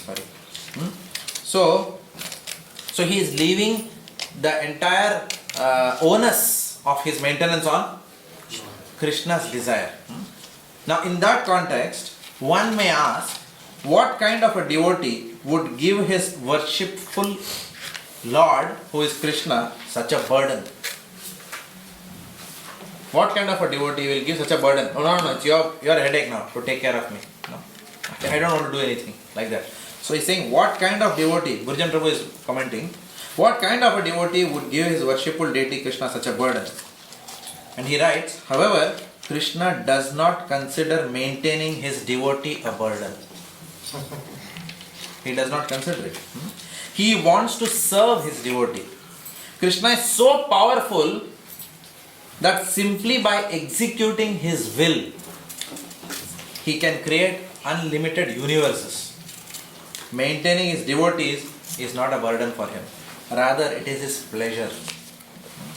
So he is leaving the entire onus of his maintenance on Krishna's desire. Now in that context, one may ask, what kind of a devotee would give his worshipful Lord, who is Krishna, such a burden? What kind of a devotee will give such a burden? Oh, no, it's your headache now to take care of me. No, I don't want to do anything like that. So he's saying, what kind of devotee, Gurujan Prabhu is commenting, what kind of a devotee would give his worshipful deity Krishna such a burden? And he writes, however, Krishna does not consider maintaining his devotee a burden. He does not consider it. He wants to serve his devotee. Krishna is so powerful that simply by executing his will, he can create unlimited universes. Maintaining his devotees is not a burden for him. Rather, it is his pleasure.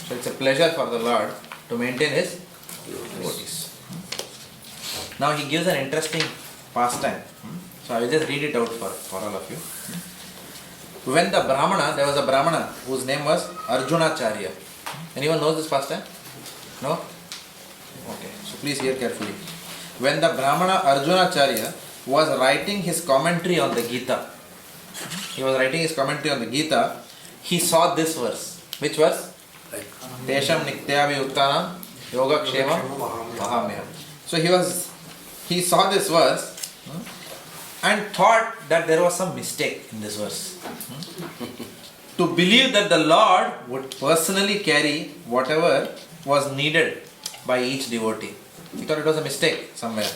So it's a pleasure for the Lord to maintain his devotees. Now he gives an interesting pastime. So I will just read it out for all of you. When the Brahmana, there was a Brahmana whose name was Arjunacharya. Anyone knows this pastime? No? Okay, so please hear carefully. When the Brahmana Arjunacharya was writing his commentary on the Gita, he saw this verse. Which verse? Tesham Niktyavi Uttanam Yoga Kshemam Mahamyam. So he saw this verse and thought that there was some mistake in this verse. To believe that the Lord would personally carry whatever was needed by each devotee. He thought it was a mistake somewhere.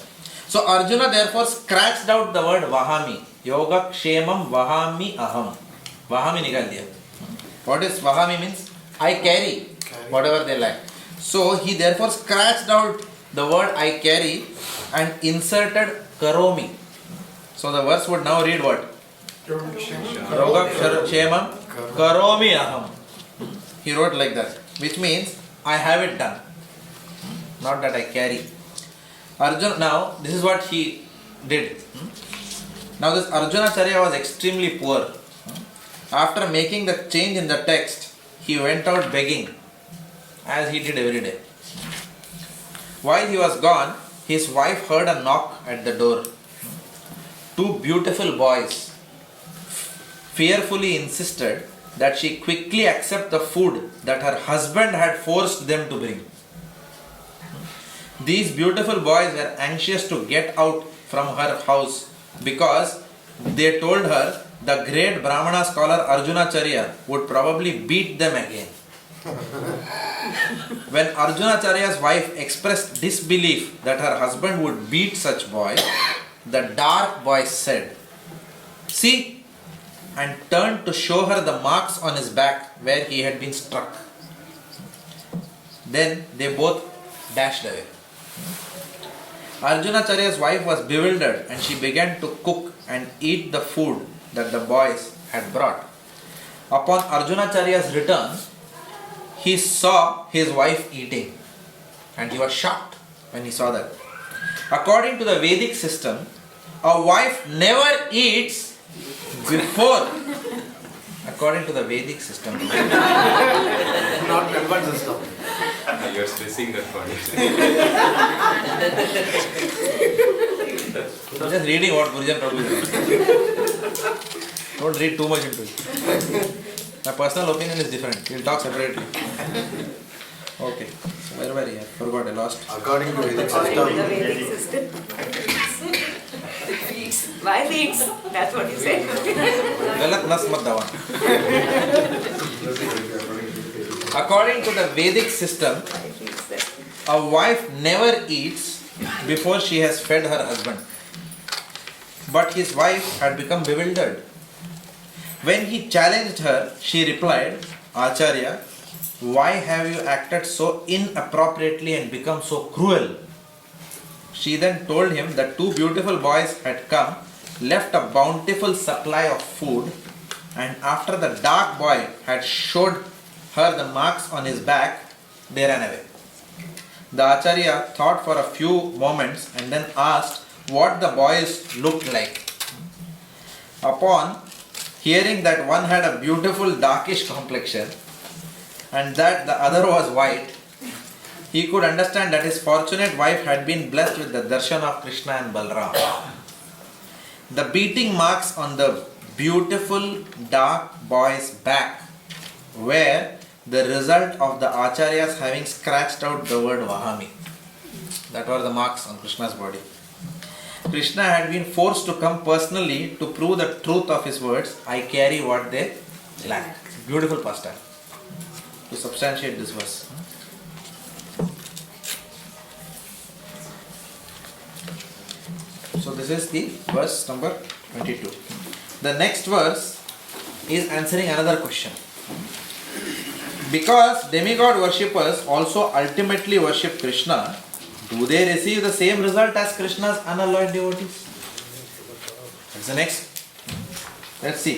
So Arjuna therefore scratched out the word Vahami. Yoga Kshemam Vahami Aham. Vahami nikal diya. What is Vahami means? I carry whatever they lack. So he therefore scratched out the word I carry and inserted Karomi. So the verse would now read what? Yoga Kshemam Karomi Aham. He wrote like that, which means I have it done, not that I carry. Arjuna, now this is what he did. Now this Arjunacharya was extremely poor. After making the change in the text, he went out begging, as he did every day. While he was gone, his wife heard a knock at the door. Two beautiful boys fearfully insisted that she quickly accept the food that her husband had forced them to bring. These beautiful boys were anxious to get out from her house because they told her the great Brahmana scholar Arjunacharya would probably beat them again. When Arjunacharya's wife expressed disbelief that her husband would beat such boys, the dark voice said, "See," and turned to show her the marks on his back where he had been struck. Then they both dashed away. Arjunacharya's wife was bewildered and she began to cook and eat the food that the boys had brought. Upon Arjunacharya's return, he saw his wife eating and he was shocked when he saw that. According to the Vedic system, a wife never eats before. According to the Vedic system. Not Melbourne system. You are stressing that point. I'm just reading what Gurujan Prabhu said. Don't read too much into it. My personal opinion is different. We'll talk separately. Okay. So where were you? I forgot. I lost. According to Vedic According to the system, Vedic system. Why weeds? That's what you say. Galat nas mat dawan. According to the Vedic system, a wife never eats before she has fed her husband. But his wife had become bewildered. When he challenged her, she replied, "Acharya, why have you acted so inappropriately and become so cruel?" She then told him that two beautiful boys had come, left a bountiful supply of food, and after the dark boy had showed her the marks on his back, they ran away. The Acharya thought for a few moments and then asked what the boys looked like. Upon hearing that one had a beautiful darkish complexion and that the other was white, he could understand that his fortunate wife had been blessed with the darshan of Krishna and Balram. The beating marks on the beautiful dark boy's back were the result of the Acharyas having scratched out the word Vahami. That were the marks on Krishna's body. Krishna had been forced to come personally to prove the truth of his words, "I carry what they lack." Beautiful pastime to substantiate this verse. So this is the verse number 22. The next verse is answering another question. Because demigod worshippers also ultimately worship Krishna, do they receive the same result as Krishna's unalloyed devotees? That's the next. Let's see.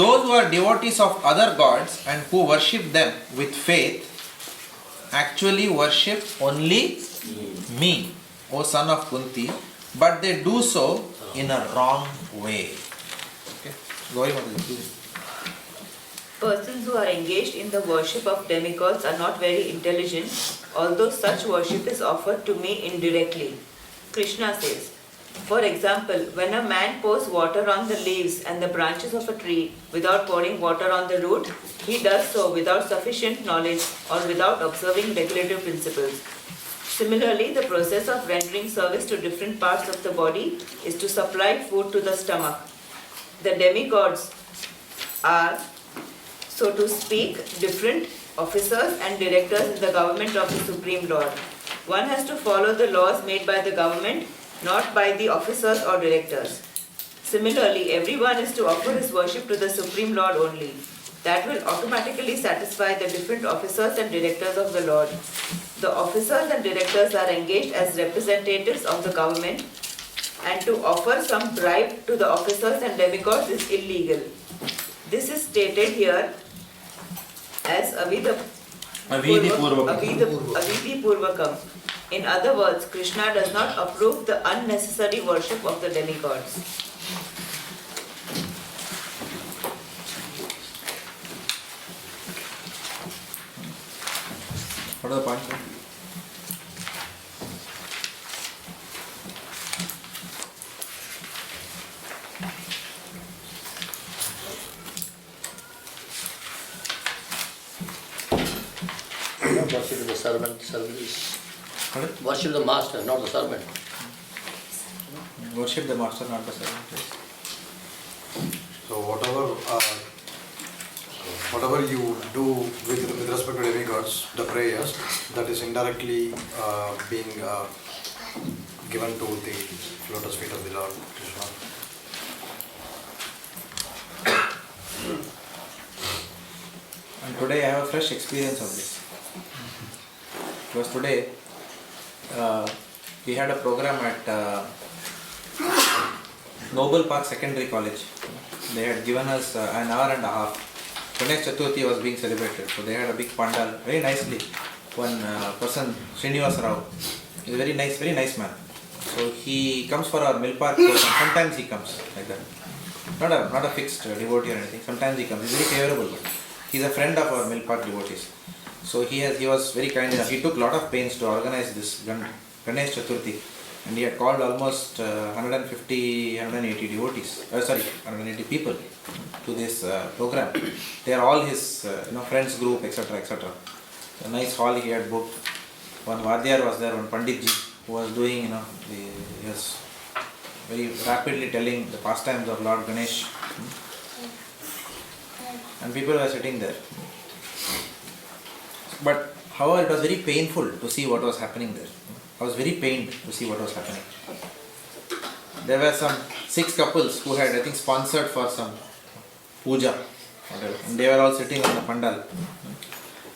Those who are devotees of other gods and who worship them with faith actually worship only me, O son of Kunti, but they do so in a wrong way. Okay. Gauri Mataji, please. Persons who are engaged in the worship of demigods are not very intelligent, although such worship is offered to me indirectly. Krishna says, for example, when a man pours water on the leaves and the branches of a tree without pouring water on the root, he does so without sufficient knowledge or without observing regulative principles. Similarly, the process of rendering service to different parts of the body is to supply food to the stomach. The demigods are, so to speak, different officers and directors in the government of the Supreme Lord. One has to follow the laws made by the government, not by the officers or directors. Similarly, everyone is to offer his worship to the Supreme Lord only. That will automatically satisfy the different officers and directors of the Lord. The officers and directors are engaged as representatives of the government, and to offer some bribe to the officers and demigods is illegal. This is stated here as Avidi Purvakam. In other words, Krishna does not approve the unnecessary worship of the demigods. What are the points? Worship the servant, service. Worship the master, not the servant. Worship the master, not the servant. so whatever you do with respect to demigods, the prayers, that is indirectly being given to the lotus feet of the Lord Krishna. And today I have a fresh experience of this. Because today we had a program at Noble Park Secondary College. They had given us an hour and a half. Ganesh Chaturthi was being celebrated, so they had a big pandal, very nicely. One person, Srinivas Rao, he's a very nice man. So he comes for our Mill Park program. Sometimes he comes like that. Not a fixed devotee or anything. Sometimes he comes. He's very favorable. He's a friend of our Mill Park devotees. So he was very kind enough. He took a lot of pains to organize this Ganesh Chaturthi. And he had called almost 180 devotees, 180 people to this program. They are all his friends group, etc. etc. A nice hall he had booked. One Vadiyar was there, one Panditji who was doing, he was very rapidly telling the pastimes of Lord Ganesh. And people were sitting there. But however, it was very painful to see what was happening there. I was very pained to see what was happening. There were some 6 couples who had, I think, sponsored for some puja, whatever. And they were all sitting on the pandal.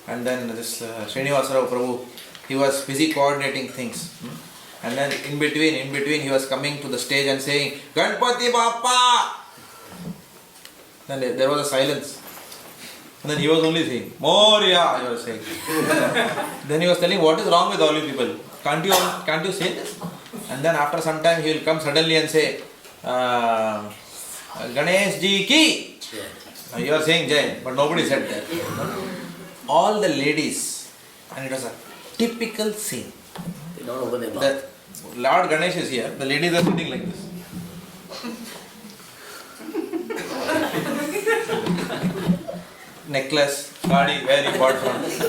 And then this Srinivas Rao Prabhu, he was busy coordinating things. And then in between he was coming to the stage and saying, Ganpati Bappa! Then there was a silence. And then he was only saying, Moria, he was saying. Then he was telling, what is wrong with all you people? Can't you say this? And then after some time he will come suddenly and say, Ganesh Ji ki! You are saying Jai, but nobody said that. All the ladies, and it was a typical scene. The Lord Ganesh is here, the ladies are sitting like this. Necklace, gadi, where he bought from. This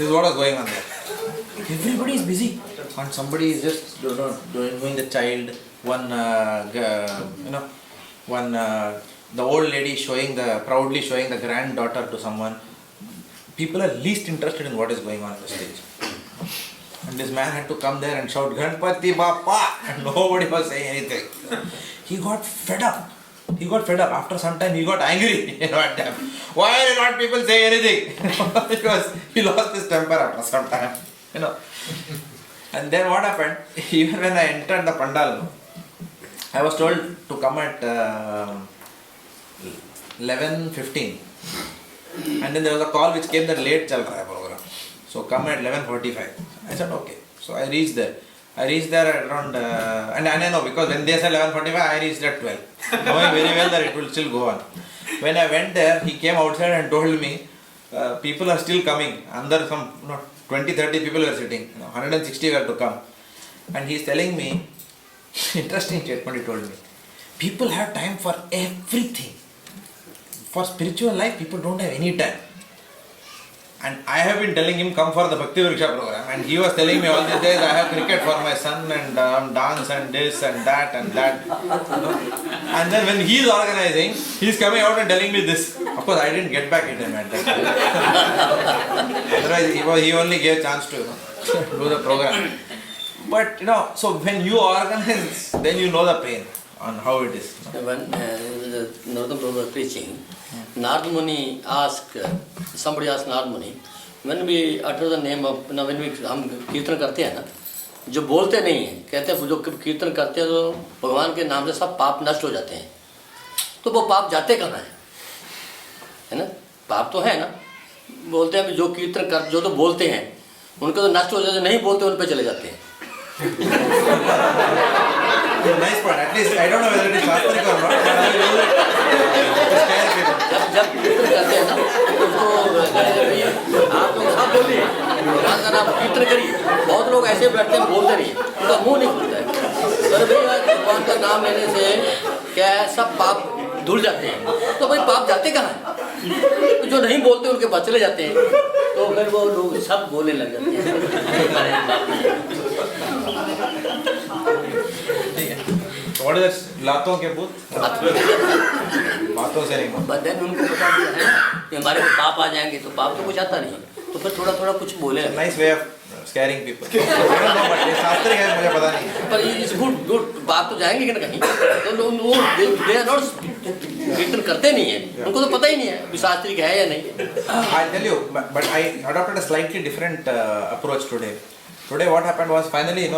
is what was going on there. Everybody is busy, and somebody is just doing the child. The old lady proudly showing the granddaughter to someone. People are least interested in what is going on the stage. And this man had to come there and shout, Ganpati Bappa! And nobody was saying anything. He got fed up. After some time, he got angry at them. Why are not people saying anything? Because he lost his temper after some time. And then what happened? Even when I entered the pandal, I was told to come at 11:15. And then there was a call which came that late chal raha hai program. So come at 11:45. I said okay. So I reached there. At around, and I know because when they said 11:45, I reached at 12. Knowing very well that it will still go on. When I went there, he came outside and told me, people are still coming. Under some 20-30 people were sitting. 160 were to come. And he is telling me, interesting statement he told me. People have time for everything. For spiritual life, people don't have any time. And I have been telling him, come for the Bhaktivedanta program. And he was telling me all these days, I have cricket for my son and dance and this and that and that. And then when he is organizing, he is coming out and telling me this. Of course, I didn't get back at him at that time. Otherwise, he only gave chance to do the program. But so when you organize, then you know the pain on how it is. When Narottam Prabhu was preaching, Narad Muni asked, somebody asked Narad Muni, when we utter the name of, when we हम कीर्तन करते हैं ना, जो बोलते नहीं हैं, कहते हैं जो कीर्तन करते हैं तो भगवान के नाम से सब पाप नष्ट हो जाते हैं, तो वो पाप जाते कहाँ है ना? पाप तो है ना, बोलते हैं जो कीर्तन कर, जो तो बोलते हैं, उनके तो नष्ट हो जाते, नहीं बोलते उन पे चले जाते हैं. Nice point. At least I don't know whether it is Sastri or not, but I will use it to scare people. जब कीर्तन करते हैं ना, तो आप लोग सब बोलिए, भगवान का नाम कीर्तन करिए. बहुत लोग ऐसे बैठते हैं बोलते नहीं, उनका मुंह नहीं खुलता है. अरे भैया भगवान का नाम लेने से क्या है, सब पाप धुल जाते हैं. तो भाई पाप जाते कहाँ हैं? तो जो नहीं बोलते उनके पास चले जाते हैं. तो फिर वो लोग सब बोलने लग जाते हैं. So what is that? लातों के भूत? बातों से नहीं. But then उनको पता है कि हमारे को पाप आ जाएंगे, तो पाप तो कुछ आता नहीं. तो फिर थोड़ा थोड़ा कुछ बोले. Nice way of scaring people. I don't know, but ये शास्त्री है मुझे पता नहीं. पर इट्स गुड बात तो जाएंगे कहीं ना कहीं. तो लोग वो दे आर नॉट कीर्तन करते नहीं है. उनको तो पता ही नहीं है कि शास्त्री का है या नहीं. I tell you, but I adopted a slightly different approach today. Today what happened was finally,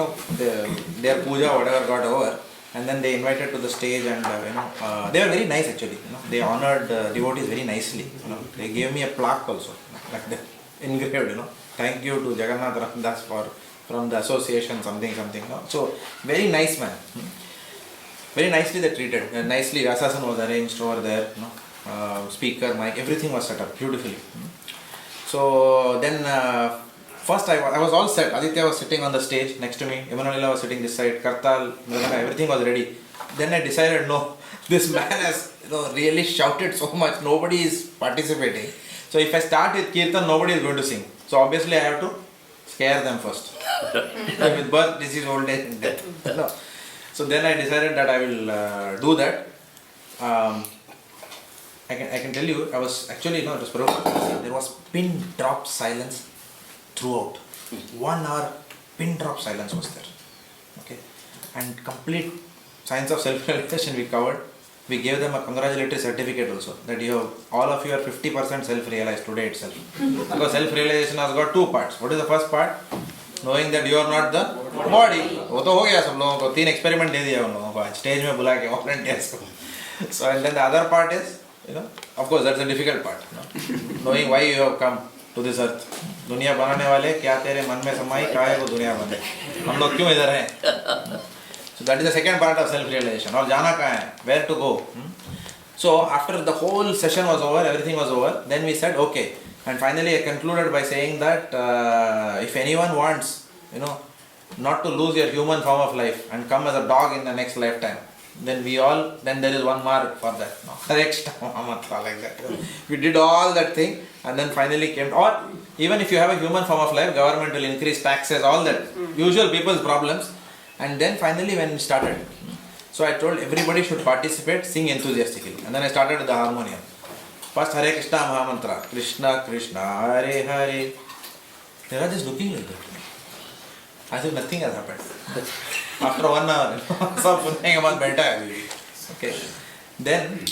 their puja whatever got over, and then they invited to the stage, and they were very nice actually. They honored devotees very nicely. They gave me a plaque also, like that, engraved. Thank you to Jagannath Ramdas from the association something. So very nice man. Very nicely they treated. Nicely Rasasan was arranged over there. Speaker, mic, everything was set up beautifully. So then first I was all set. Aditya was sitting on the stage next to me. Emanalila was sitting this side. Kartal, everything was ready. Then I decided, no, this man has really shouted so much. Nobody is participating. So if I start with Kirtan, nobody is going to sing. So obviously I have to scare them first. With birth, disease, old age and death. So then I decided that I will do that. I can tell you, I was actually, it was Prabhupada. There was pin drop silence throughout. 1 hour pin drop silence was there. Okay, and complete science of self-realization we covered. We gave them a congratulatory certificate also, that all of you are 50% self-realized today itself. Because self-realization has got 2 parts. What is the first part? Knowing that you are not the body. वो तो हो गया सब लोगों को, 3 experiment दे दिया उन लोगों को आज स्टेज में बुला के volunteers को. So and then the other part is, of course that's the difficult part. Knowing why you have come to this earth. दुनिया बनाने वाले क्या तेरे मन में समाई काहे को दुनिया बने. हम लोग क्यों इधर हैं? So that is the second part of self-realization. और जाना कहाँ है? Where to go? So after the whole session was over, everything was over, then we said okay. And finally I concluded by saying that if anyone wants, not to lose your human form of life and come as a dog in the next lifetime, then there is 1 mark for that. Hare Krishna like that. We did all that thing and then finally came, or even if you have a human form of life, government will increase taxes, all that. Usual people's problems. And then finally when we started, so I told everybody should participate, sing enthusiastically. And then I started with the harmonium. First Hare Krishna Mahamantra, Krishna Krishna, Hare Hare. They are just looking like that. As if nothing has happened. After 1 hour, सब सुनने के बाद बैठा है. Okay. Then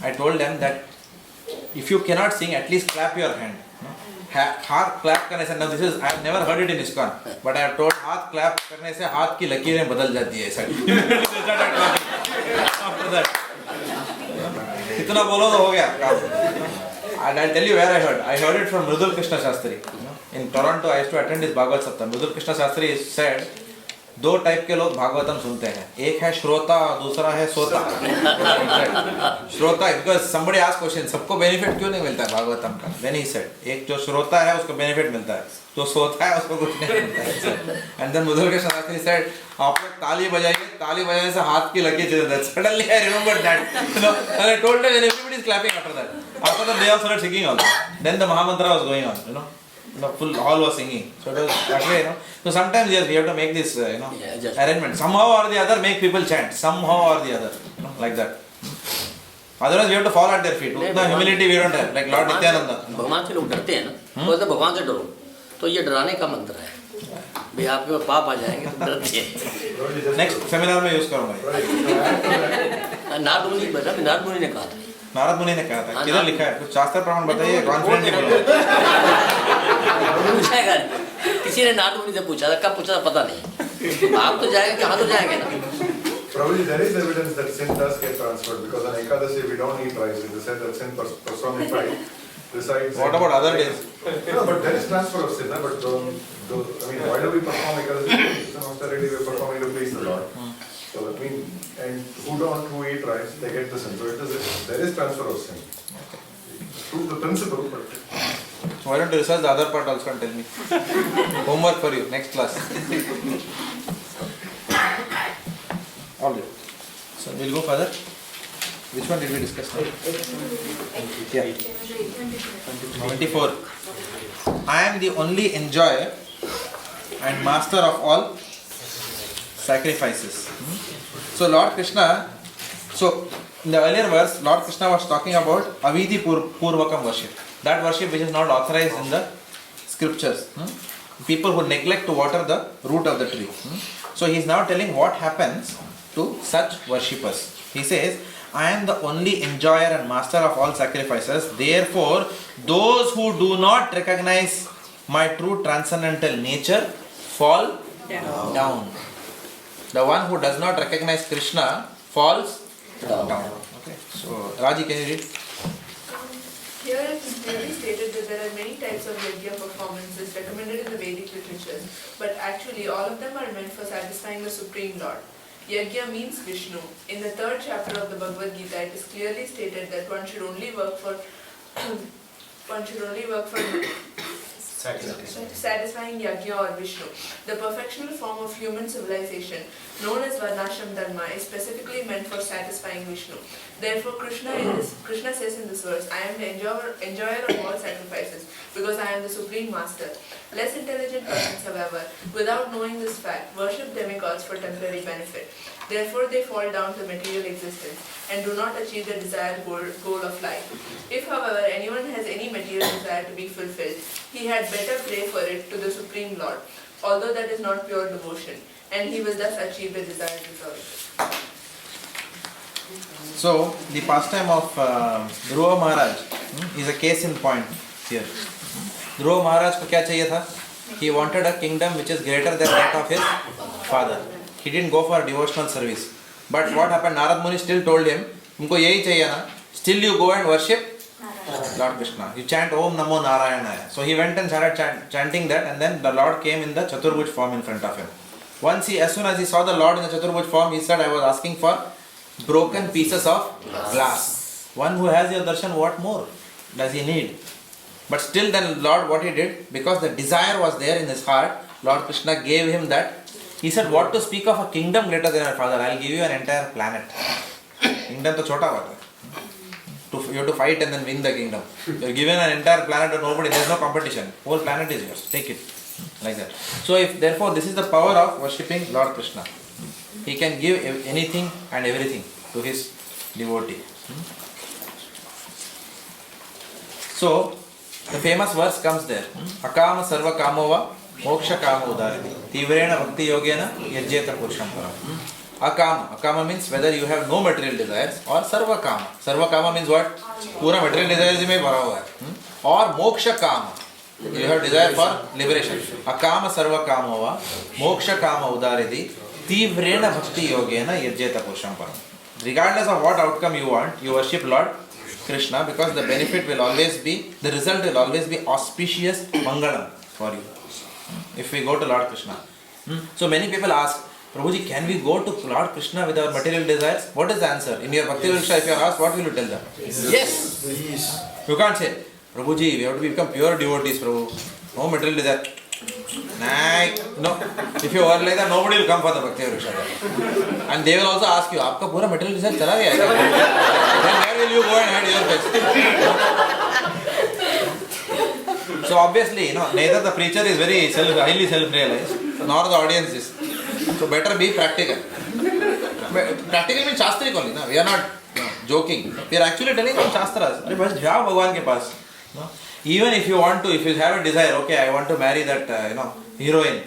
I told them that if you cannot sing, at least clap your hand. हाथ clap करने से, now this is, I have never heard it in ISKCON, but I have told हाथ clap करने से हाथ की लकीरें बदल जाती है ऐसा. After that, इतना बोलो तो हो गया काम. And I'll tell you where I heard it from Krishna Sastri. In Toronto I used to attend his Bhagavad Saptam. Krishna Sastri said 2 type के लोग भागवतम सुनते हैं. एक है श्रोता और दूसरा है सोता. श्रोता, because somebody asked question, सबको बेनिफिट क्यों नहीं मिलता है भागवतम का? Then he said, एक जो श्रोता है उसको बेनिफिट मिलता है, जो सोता है उसको कुछ नहीं मिलता है. And then Krishna Sastri said, आप लोग ताली बजाइए, ताली बजाने से हाथ की लकीर चल जाती है. Suddenly I remembered that. And I told them, and everybody is clapping after that. After that they all started singing also. Then the Mahamantra was going on. The full hall was singing. So it was that way, So sometimes yes, we have to make this, arrangement. Somehow or the other, make people chant. Somehow or the other, like that. Otherwise, we have to fall at their feet. The humility we don't have, like Lord Nityananda. भगवान से लोग डरते हैं ना, बोलते भगवान से डरो. तो ये डराने का मंत्र है. भाई आपके पाप आ जाएंगे तो डरते हैं. Next seminar में use करूँगा. नारद मुनि ने कहा था. नारद मुनि ने कहा था. किधर लिखा है? कुछ शास्त्र प्रमाण बताइए. कॉन्फिडेंटली बोलो. पूछेगा किसी ने नारद मुनि से पूछा था, कब पूछा था पता नहीं. आप तो जाएंगे, कहाँ तो जाएंगे ना. Probably there is evidence that sin does get transferred, because on Ekadasi we don't eat rice. It is said that sin personified resides. What about other days? No, but there is transfer of sin. But why do we perform Ekadasi? It's an austerity we are performing to please the Lord. So that means, and who eat rice, they get the sin. So there is transfer of sin. Prove the principle, but. Why don't you research the other part also and tell me? Homework for you, next class. All right. So we'll go further. Which one did we discuss now? Yeah. 24. I am the only enjoyer and master of all sacrifices. So Lord Krishna, in the earlier verse, Lord Krishna was talking about Avidhi Purvakam worship. That worship which is not authorized in the scriptures. People who neglect to water the root of the tree. So he is now telling what happens to such worshippers. He says, I am the only enjoyer and master of all sacrifices. Therefore, those who do not recognize my true transcendental nature fall down. The one who does not recognize Krishna falls down. Okay. So, Raji, can you read? Here it is clearly stated that there are many types of yajna performances recommended in the Vedic literatures, but actually all of them are meant for satisfying the Supreme Lord. Yajna means Vishnu. In the 3rd chapter of the Bhagavad Gita, it is clearly stated that one should only work for satisfying Yajna or Vishnu. The perfectional form of human civilization, known as Varnashram Dharma, is specifically meant for satisfying Vishnu. Therefore, Krishna says in this verse, I am the enjoyer of all sacrifices, because I am the Supreme Master. Less intelligent persons, however, without knowing this fact, worship demigods for temporary benefit. Therefore, they fall down to material existence and do not achieve the desired goal of life. If, however, anyone has any material desire to be fulfilled, he had better pray for it to the Supreme Lord, although that is not pure devotion, and he will thus achieve the desired result. So, the pastime of Dhruva Maharaj is a case in point here. Dhruva Maharaj ko kya chahiye tha? He wanted a kingdom which is greater than that of his father. He didn't go for devotional service. But what happened? Narad Muni still told him, "Tumko yahi chahiye na? Still you go and worship Lord Krishna. You chant Om Namo Narayanaya." So he went and started chanting that, and then the Lord came in the Chaturbhuj form in front of him. As soon as he saw the Lord in the Chaturbhuj form, he said, "I was asking for broken pieces of glass. One who has your darshan, what more does he need?" But still then Lord, what he did, because the desire was there in his heart, Lord Krishna gave him that. He said, what to speak of a kingdom greater than our father? I'll give you an entire planet. Kingdom to chota hota. You have to fight and then win the kingdom. You're given an entire planet to nobody, there's no competition. Whole planet is yours. Take it. Like that. So if therefore this is the power of worshipping Lord Krishna. He can give anything and everything to his devotee. So the famous verse comes there. Akama sarva kamova moksha kama udarini. Tivrena bhakti yogena yajjeta purusham param. Akama means whether you have no material desires, or sarva kama. Sarva kama means what? Pura material desires mein bhara hua hai. Or moksha kama. You have desire for liberation. Akama sarva kamova moksha kama udaridi. Tivrena bhakti yogena yajjeta purusham param. Regardless of what outcome you want, you worship Lord Krishna, because the benefit will always be, the result will always be auspicious mangalam for you. If we go to Lord Krishna. So many people ask, Prabhuji, can we go to Lord Krishna with our material desires? What is the answer? In your Bhakti Viksha, if you are asked, what will you tell them? Yes. You can't say, Prabhuji, we have to become pure devotees, Prabhu. No material desire. No. If you are like that, nobody will come for the Bhakti Viksha. And they will also ask you, Aapka pura material desire chala gaya hai? Then where will you go and hide your face? So obviously, neither the preacher is very highly self-realized, nor the audience is. So better be practical. Practical means Sastri only. We are not joking. We are actually telling from Shastras. Bhagwan ke paas. Even if you want to, if you have a desire, okay, I want to marry that heroine.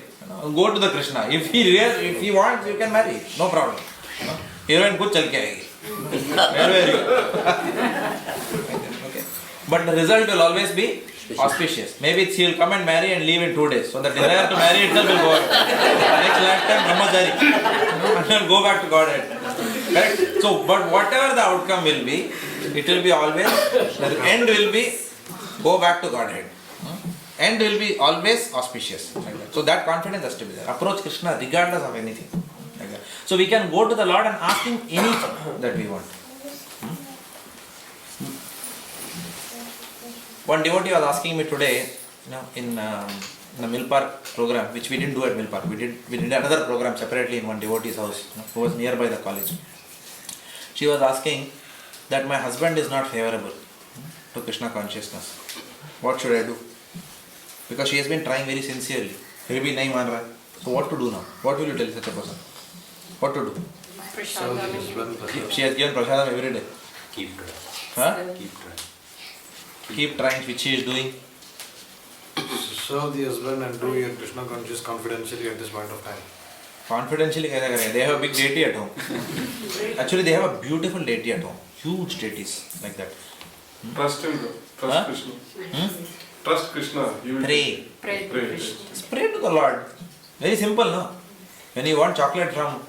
Go to the Krishna. If he wants, you can marry. No problem. Heroine kuch chal ke aayegi. Where you? Okay. But the result will always be auspicious. Maybe he will come and marry and leave in 2 days. So the desire to marry itself will go away. Next lifetime, Brahmachari. And then go back to Godhead. Correct? So, but whatever the outcome will be, it will be always, the end will be, go back to Godhead. End will be always auspicious. Like that. So that confidence has to be there. Approach Krishna regardless of anything. Like that. So we can go to the Lord and ask Him anything that we want. One devotee was asking me today, in the Mill Park program, which we didn't do at Mill Park. We did another program separately in one devotee's house, who was nearby the college. She was asking that my husband is not favorable to Krishna consciousness. What should I do? Because she has been trying very sincerely. He will be nahi maan raha. So what to do now? What will you tell such a person? What to do? She has given prasadam every day. Keep trying. Huh? Keep trying. Keep trying, which she is doing. serve the husband and do your Krishna conscious confidentially at this point of time. Confidentially, they have a big deity at home. Actually, they have a beautiful deity at home. Huge deities like that. Trust him, bro. Trust Krishna. Trust Krishna. You will Pray. Pray. Pray to the Lord. Very simple, no? When you want chocolate from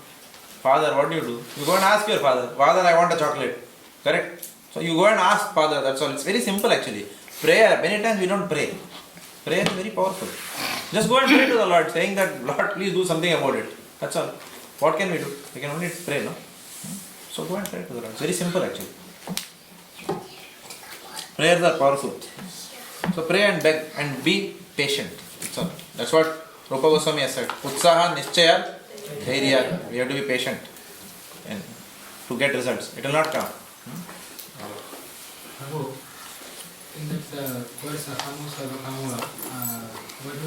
father, what do? You go and ask your father, Father, I want a chocolate. Correct? So you go and ask father, that's all. It's very simple actually. Prayer, many times we don't pray. Prayer is very powerful. Just go and pray to the Lord, saying that, Lord, please do something about it. That's all. What can we do? We can only pray, no? So go and pray to the Lord. It's very simple actually. Prayers are powerful. So pray and beg and be patient. That's all. That's what Rupa Goswami has said. Utsaha, Nischaya, Dhairya. We have to be patient and to get results. It will not come. In that verse, Ahamo Sarvakamo, one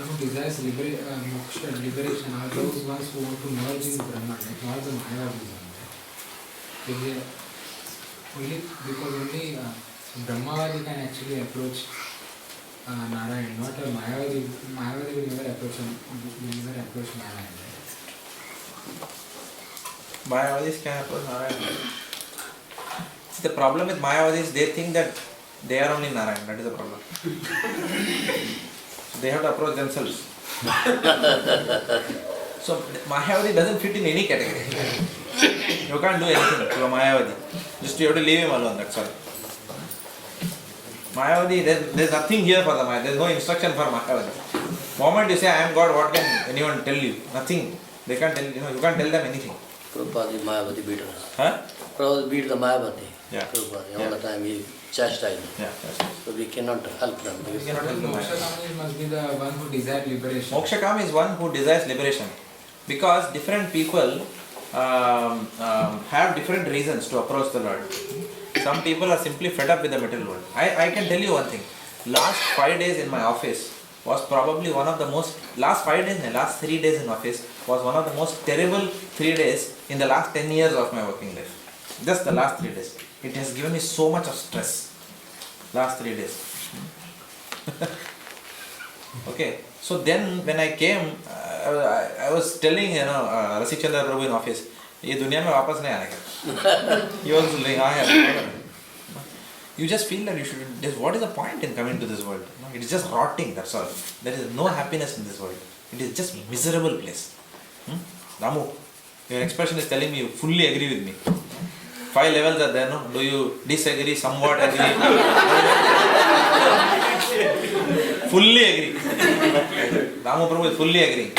who desires moksha, liberation, are those ones who want to merge in Brahman, like not the Mayavadism. Only because only Brahmavadi can actually approach Narayan, not a Mayavadi. Mayavadi will never approach Narayan. Mayavadis can approach Narayan. The problem with Mayavadis, they think that they are only Narayan. That is the problem. So they have to approach themselves. So Mayavadi doesn't fit in any category. You can't do anything to a Mayavadi. Just you have to leave him alone, that's all. Mayavadi, there's nothing here for the Mayavadi. There's no instruction for Mayavadi. Moment you say, I am God, what can anyone tell you? Nothing. They can't tell you, you can't tell them anything. Prabhupada Mayavadi beat us. Huh? Prabhupada beat the Mayavadi. Yeah. Prabhupada, all the time he chastised them. Yeah. So we cannot help them. We cannot help them. Mokshakami must be the one who desires liberation. Mokshakami is one who desires liberation. Because different people have different reasons to approach the Lord. Some people are simply fed up with the material world. I can tell you one thing. Last 5 days in my office was probably one of the most, last 3 days in office was one of the most terrible 3 days in the last 10 years of my working life. Just the last 3 days. It has given me so much of stress. Last 3 days. Okay. So then when I came, I was telling, Rasik Chandra Prabhu in office, ये दुनिया में वापस नहीं आने का. He was like, you just feel that you should. What is the point in coming to this world? It is just rotting. That's all. There is no happiness in this world. It is just miserable place. Damu, your expression is telling me you fully agree with me. 5 levels are there, no? Do you disagree, somewhat agree? Fully agree. Damu Prabhu is fully agreeing.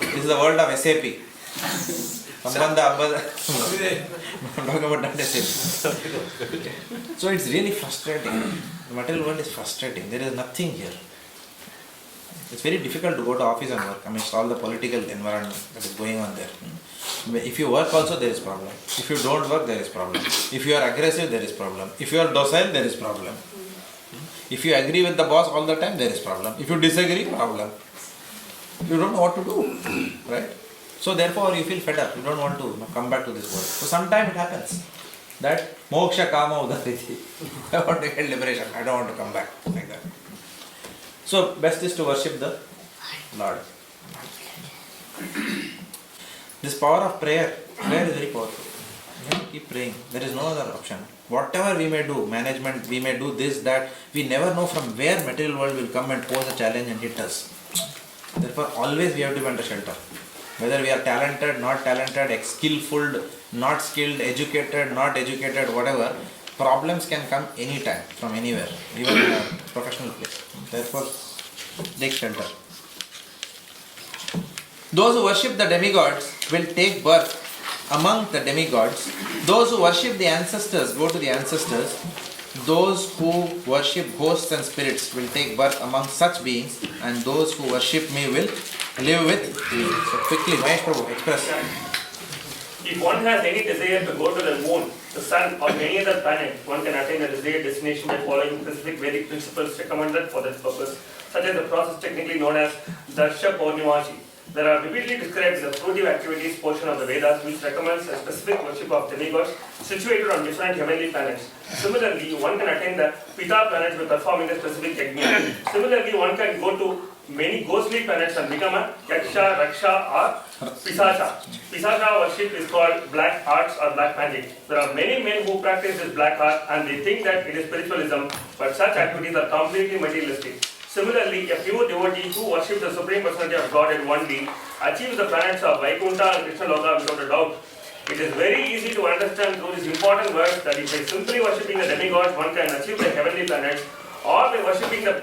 This is the world of SAP. Sambandha Abbada. I'm talking about that SAP. So it's really frustrating. The material world is frustrating. There is nothing here. It's very difficult to go to office and work amidst all the political environment that is going on there. If you work also, there is problem. If you don't work, there is problem. If you are aggressive, there is problem. If you are docile, there is problem. If you agree with the boss all the time, there is problem. If you disagree, problem. You don't know what to do, right? So therefore you feel fed up. You don't want to come back to this world. So sometimes it happens that moksha kama udariti. I want to get liberation. I don't want to come back like that. So best is to worship the Lord. This power of prayer is very powerful. You have to keep praying. There is no other option. Whatever we may do, management, we may do this, that, we never know from where material world will come and pose a challenge and hit us. Therefore always we have to be under shelter. Whether we are talented, not talented, skillful, not skilled, educated, not educated, whatever, problems can come anytime, from anywhere, even in a professional place. Therefore, take shelter. Those who worship the demigods will take birth among the demigods. Those who worship the ancestors go to the ancestors. Those who worship ghosts and spirits will take birth among such beings, and those who worship me will live with me. So quickly, Mahesh Prabhu, express. If one has any desire to go to the moon, the sun, or any other planet, one can attain a desired destination by following specific Vedic principles recommended for that purpose, such as the process technically known as Darsha Purnamashi. There are vividly described in the fruitive activities portion of the Vedas which recommends a specific worship of demigods situated on different heavenly planets. Similarly, one can attain the Pita planets by performing a specific yajna. Similarly, one can go to many ghostly planets and become a Yaksha, Raksha or Pisacha. Pisacha worship is called black arts or black magic. There are many men who practice this black art and they think that it is spiritualism, but such activities are completely materialistic. Similarly, a pure devotee who worships the Supreme Personality of God in one deed achieves the planets of Vaikuntha and Krishna Loka without a doubt. It is very easy to understand through this important verse that if by simply worshipping the demigods one can achieve the heavenly planets, or by worshipping the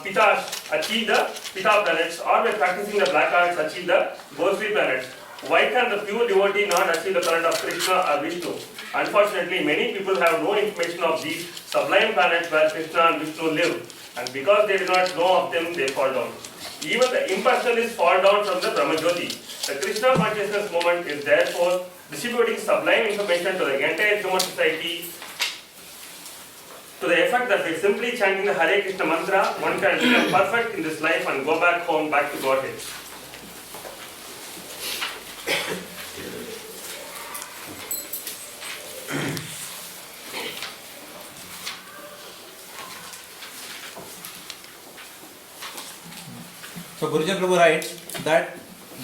Pitas achieve the Pita planets, or by practicing the black arts achieve the ghostly planets. Why can the pure devotee not achieve the planet of Krishna or Vishnu? Unfortunately, many people have no information of these sublime planets where Krishna and Vishnu live. And because they do not know of them, they fall down. Even the impersonalists fall down from the Brahmajyoti. The Krishna Consciousness movement is therefore distributing sublime information to the entire human society to the effect that by simply chanting the Hare Krishna mantra, one can become perfect in this life and go back home, back to Godhead. So Guruji Prabhu writes that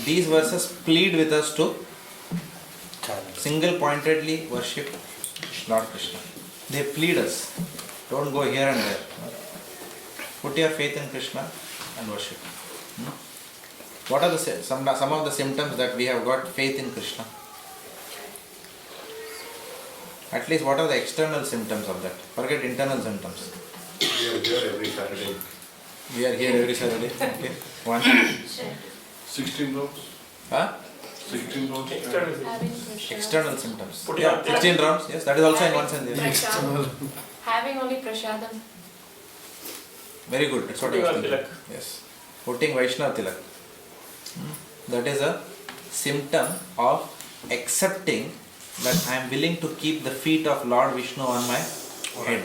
these verses plead with us to single-pointedly worship Lord Krishna. They plead us. Don't go here and there. Put your faith in Krishna and worship. What are some of the symptoms that we have got faith in Krishna? At least what are the external symptoms of that? Forget internal symptoms. We are here every Saturday. We are here every Saturday. Okay. One. 16 rounds. Huh? 16 rounds. External symptoms. Yeah, 16 rounds. Yes, that is also in one sense. Having only prasadam. Very good. That's what I was thinking. Yes. Putting Vaishnava Tilak. That is a symptom of accepting that I am willing to keep the feet of Lord Vishnu on my head.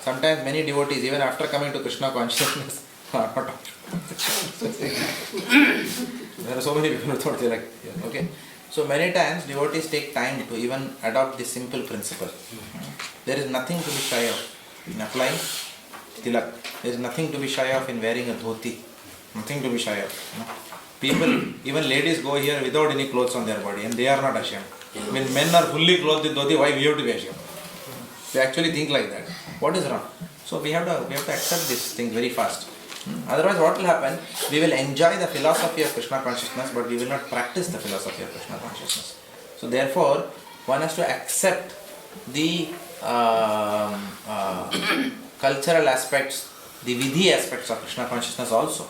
Sometimes many devotees, even after coming to Krishna consciousness, are not talking. There are so many people who thought they like, okay. So many times devotees take time to even adopt this simple principle. There is nothing to be shy of in applying tilak. There is nothing to be shy of in wearing a dhoti. Nothing to be shy of. People, even ladies go here without any clothes on their body and they are not ashamed. When men are fully clothed with dhoti, why we have to be ashamed? They actually think like that. What is wrong? So we have to accept this thing very fast. Otherwise what will happen? We will enjoy the philosophy of Krishna consciousness but we will not practice the philosophy of Krishna consciousness. So therefore one has to accept the cultural aspects, the vidhi aspects of Krishna consciousness also.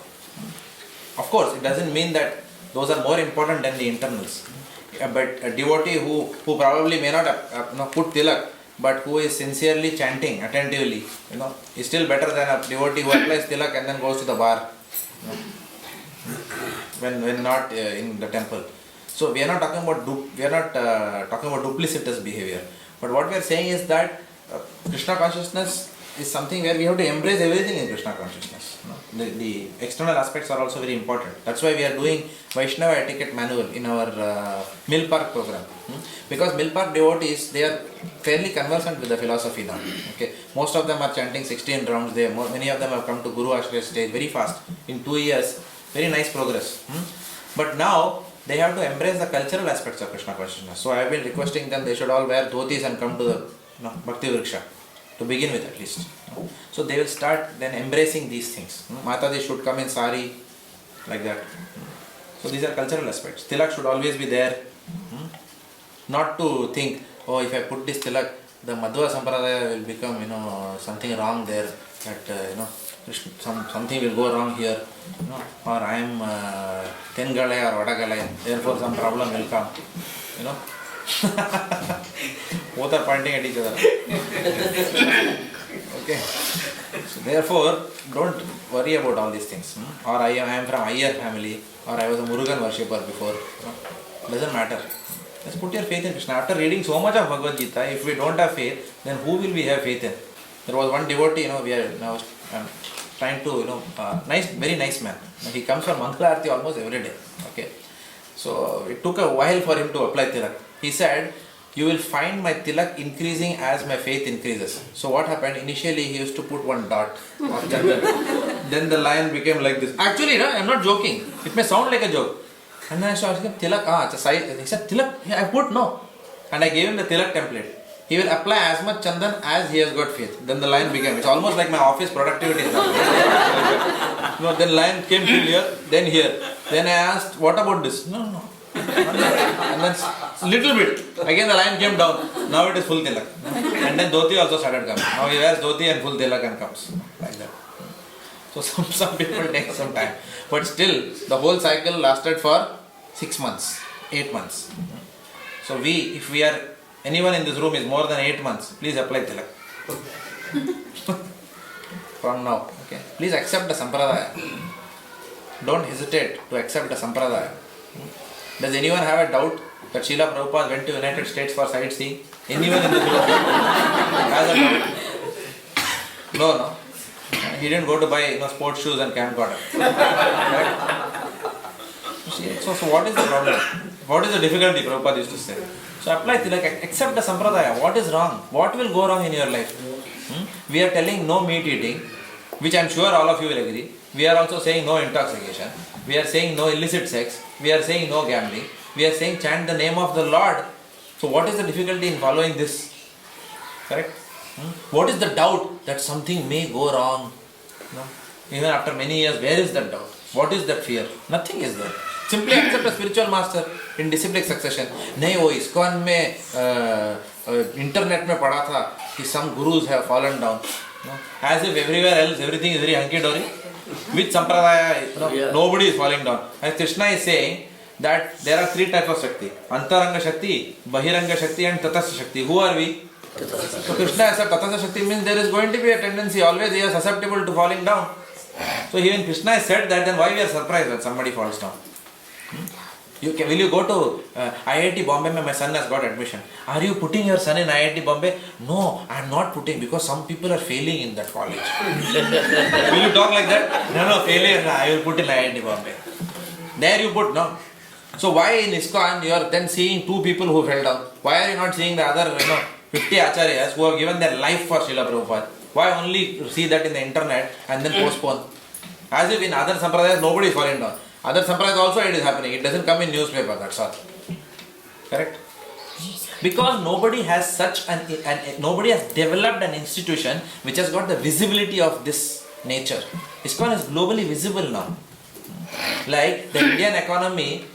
Of course, it doesn't mean that those are more important than the internals. But a devotee who probably may not put tilak, but who is sincerely chanting attentively, is still better than a devotee who applies tilak and then goes to the bar, when not in the temple. So we are not talking about duplicitous behavior. But what we are saying is that Krishna consciousness is something where we have to embrace everything in Krishna consciousness. The external aspects are also very important. That's why we are doing Vaishnava etiquette manual in our Mill Park program. Because Mill Park devotees, they are fairly conversant with the philosophy now. Okay, most of them are chanting 16 rounds. Many of them have come to Guru Ashraya stage very fast. In 2 years, very nice progress. But now they have to embrace the cultural aspects of Krishna consciousness. So I have been requesting them they should all wear dhotis and come to the Bhakti Vriksha. To begin with at least. So they will start then embracing these things. Mataji should come in sari, like that. So these are cultural aspects. Tilak should always be there. Not to think, oh, if I put this tilak, the Madhva Sampradaya will become, something wrong there. That, something will go wrong here. Or I am Tengalai or Vadagalai. Therefore some problem will come. Both are pointing at each other. Okay. So therefore, don't worry about all these things. Or I am from Iyer family, or I was a Murugan worshipper before. Doesn't matter. Just put your faith in Krishna. After reading so much of Bhagavad Gita, if we don't have faith, then who will we have faith in? There was one devotee, we are now trying to, nice, very nice man. He comes for Mangala Arati almost every day. Okay. So it took a while for him to apply tilak. He said, you will find my tilak increasing as my faith increases. So what happened? Initially he used to put one dot of chandan. Then the line became like this. Actually, I am not joking. It may sound like a joke. And then I asked him, tilak, it's a size. He said, tilak, I put no. And I gave him the tilak template. He will apply as much chandan as he has got faith. Then the line became, it's almost like my office productivity. Then line came till here, then here. Then I asked, what about this? No. And then little bit. Again the line came down. Now it is full tilak. And then dhoti also started coming. Now he wears dhoti and full tilak and comes. Like that. So some people take some time. But still, the whole cycle lasted for 6 months, 8 months. So if we are, anyone in this room is more than 8 months, please apply tilak. From now, okay. Please accept the sampradaya. Don't hesitate to accept the sampradaya. Does anyone have a doubt that Srila Prabhupada went to United States for sightseeing? Anyone in this room has a doubt? No. He didn't go to buy sports shoes and camcorder. Right? So what is the problem? What is the difficulty? Prabhupada used to say. So apply tilak, accept the sampradaya. What is wrong? What will go wrong in your life? We are telling no meat eating, which I am sure all of you will agree. We are also saying no intoxication. We are saying no illicit sex. We are saying no gambling. We are saying chant the name of the Lord. So what is the difficulty in following this? Correct? What is the doubt that something may go wrong? Even after many years, where is that doubt? What is that fear? Nothing is there. Simply accept a spiritual master in disciplic succession. नहीं वो ISKCON में internet में पढ़ा था कि some gurus have fallen down. As if everywhere else everything is very hunky dory. Which sampradaya, nobody is falling down. As Krishna is saying that there are 3 types of Shakti: Antaranga Shakti, Bahiranga Shakti and Tatastha Shakti. Who are we? So Krishna has said Tatastha Shakti means there is going to be a tendency, always they are susceptible to falling down. So even Krishna has said that, then why we are surprised that somebody falls down? Will you go to IIT Bombay? My son has got admission. Are you putting your son in IIT Bombay? No, I am not putting because some people are failing in that college. Will you talk like that? No, failure, I will put in IIT Bombay. There you put, no. So why in ISKCON you are then seeing 2 people who fell down? Why are you not seeing the other 50 acharyas who have given their life for Srila Prabhupada? Why only see that in the internet and then postpone? As if in other sampradayas nobody is falling down. Other sampradayas also it is happening. It doesn't come in newspaper, that's all. Correct? Because nobody has nobody has developed an institution which has got the visibility of this nature. ISKCON is globally visible now. Like the Indian economy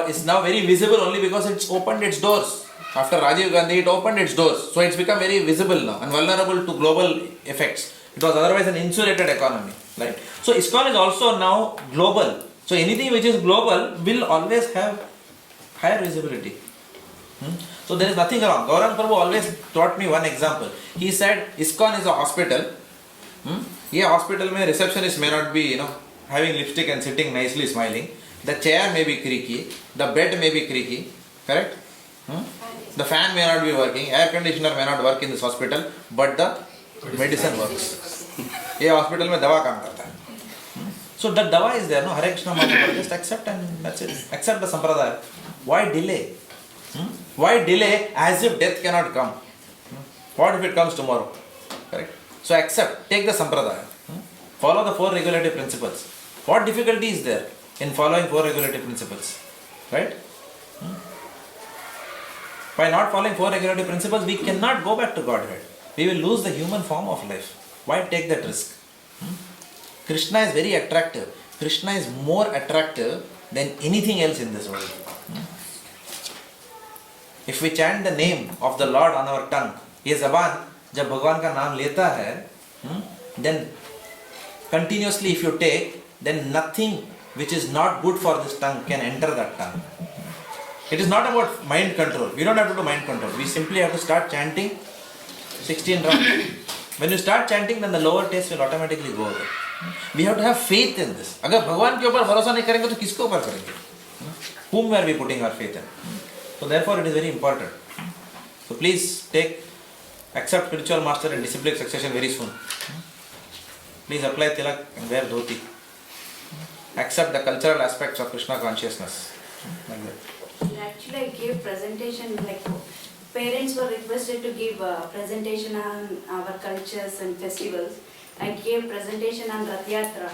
is now very visible only because it's opened its doors. After Rajiv Gandhi, it opened its doors. So it's become very visible now and vulnerable to global effects. It was otherwise an insulated economy. Right? So ISKCON is also now global. So anything which is global will always have higher visibility. So there is nothing wrong. Gaurang Prabhu always taught me one example. He said ISKCON is a hospital. Yeah, hospital mein receptionist may not be having lipstick and sitting nicely smiling. The chair may be creaky. The bed may be creaky. Correct? The fan may not be working. Air conditioner may not work in this hospital. But the medicine works. Yeah, hospital mein dawa kaam karta hai. So that dawa is there, no? Hare Krishna Melbourne, just accept and that's it. Accept the sampradaya. Why delay? Why delay as if death cannot come? What if it comes tomorrow? Correct? So accept, take the sampradaya. Follow the 4 regulative principles. What difficulty is there in following 4 regulative principles? Right? By not following 4 regulative principles, we cannot go back to Godhead. We will lose the human form of life. Why take that risk? Krishna is very attractive. Krishna is more attractive than anything else in this world. If we chant the name of the Lord on our tongue, ये ज़बान जब भगवान का नाम लेता है, then continuously if you take, then nothing which is not good for this tongue can enter that tongue. It is not about mind control. We don't have to do mind control. We simply have to start chanting 16 rounds. When you start chanting, then the lower taste will automatically go away. We have to have faith in this. अगर भगवान के ऊपर भरोसा नहीं करेंगे तो किसके ऊपर करेंगे? Whom are we putting our faith in? So therefore it is very important. So please accept spiritual master and disciplic succession very soon. please apply tilak and wear dhoti. Accept the cultural aspects of Krishna consciousness. Like that. Actually, I gave presentation, like parents were requested to give a presentation on our cultures and festivals. I gave presentation on Rath Yatra.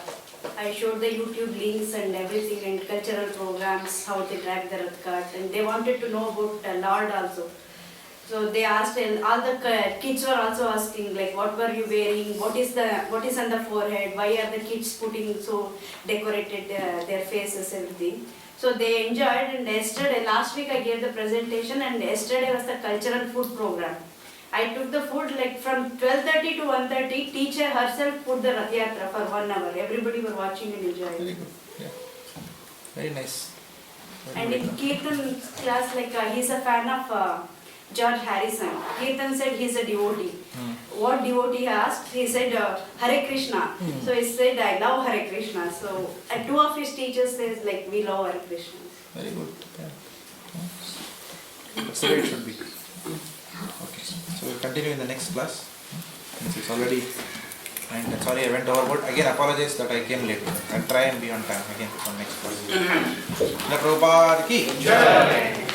I showed the YouTube links and everything and cultural programs, how they drag the Rath cart, and they wanted to know about the Lord also. So they asked, and all the kids were also asking, like, what were you wearing? What is on the forehead? Why are the kids putting so decorated their faces, everything? So they enjoyed, and last week I gave the presentation, and yesterday was the cultural food program. I took the food like from 12:30 to 1:30. Teacher herself put the Rath Yatra for 1 hour. Everybody were watching and enjoying. Very good. Yeah. Very nice. And in Kirtan's class, like he's a fan of George Harrison. Kirtan said he's a devotee. What devotee he asked? He said Hare Krishna. So he said, I love Hare Krishna. So two of his teachers says like we love Hare Krishna. Very good. Yeah. That's the way it should be. Okay. So we'll continue in the next class. Since it's already, and sorry I went overboard. Again, apologize that I came late. I'll try and be on time again for next class. Prabhupada ki jai.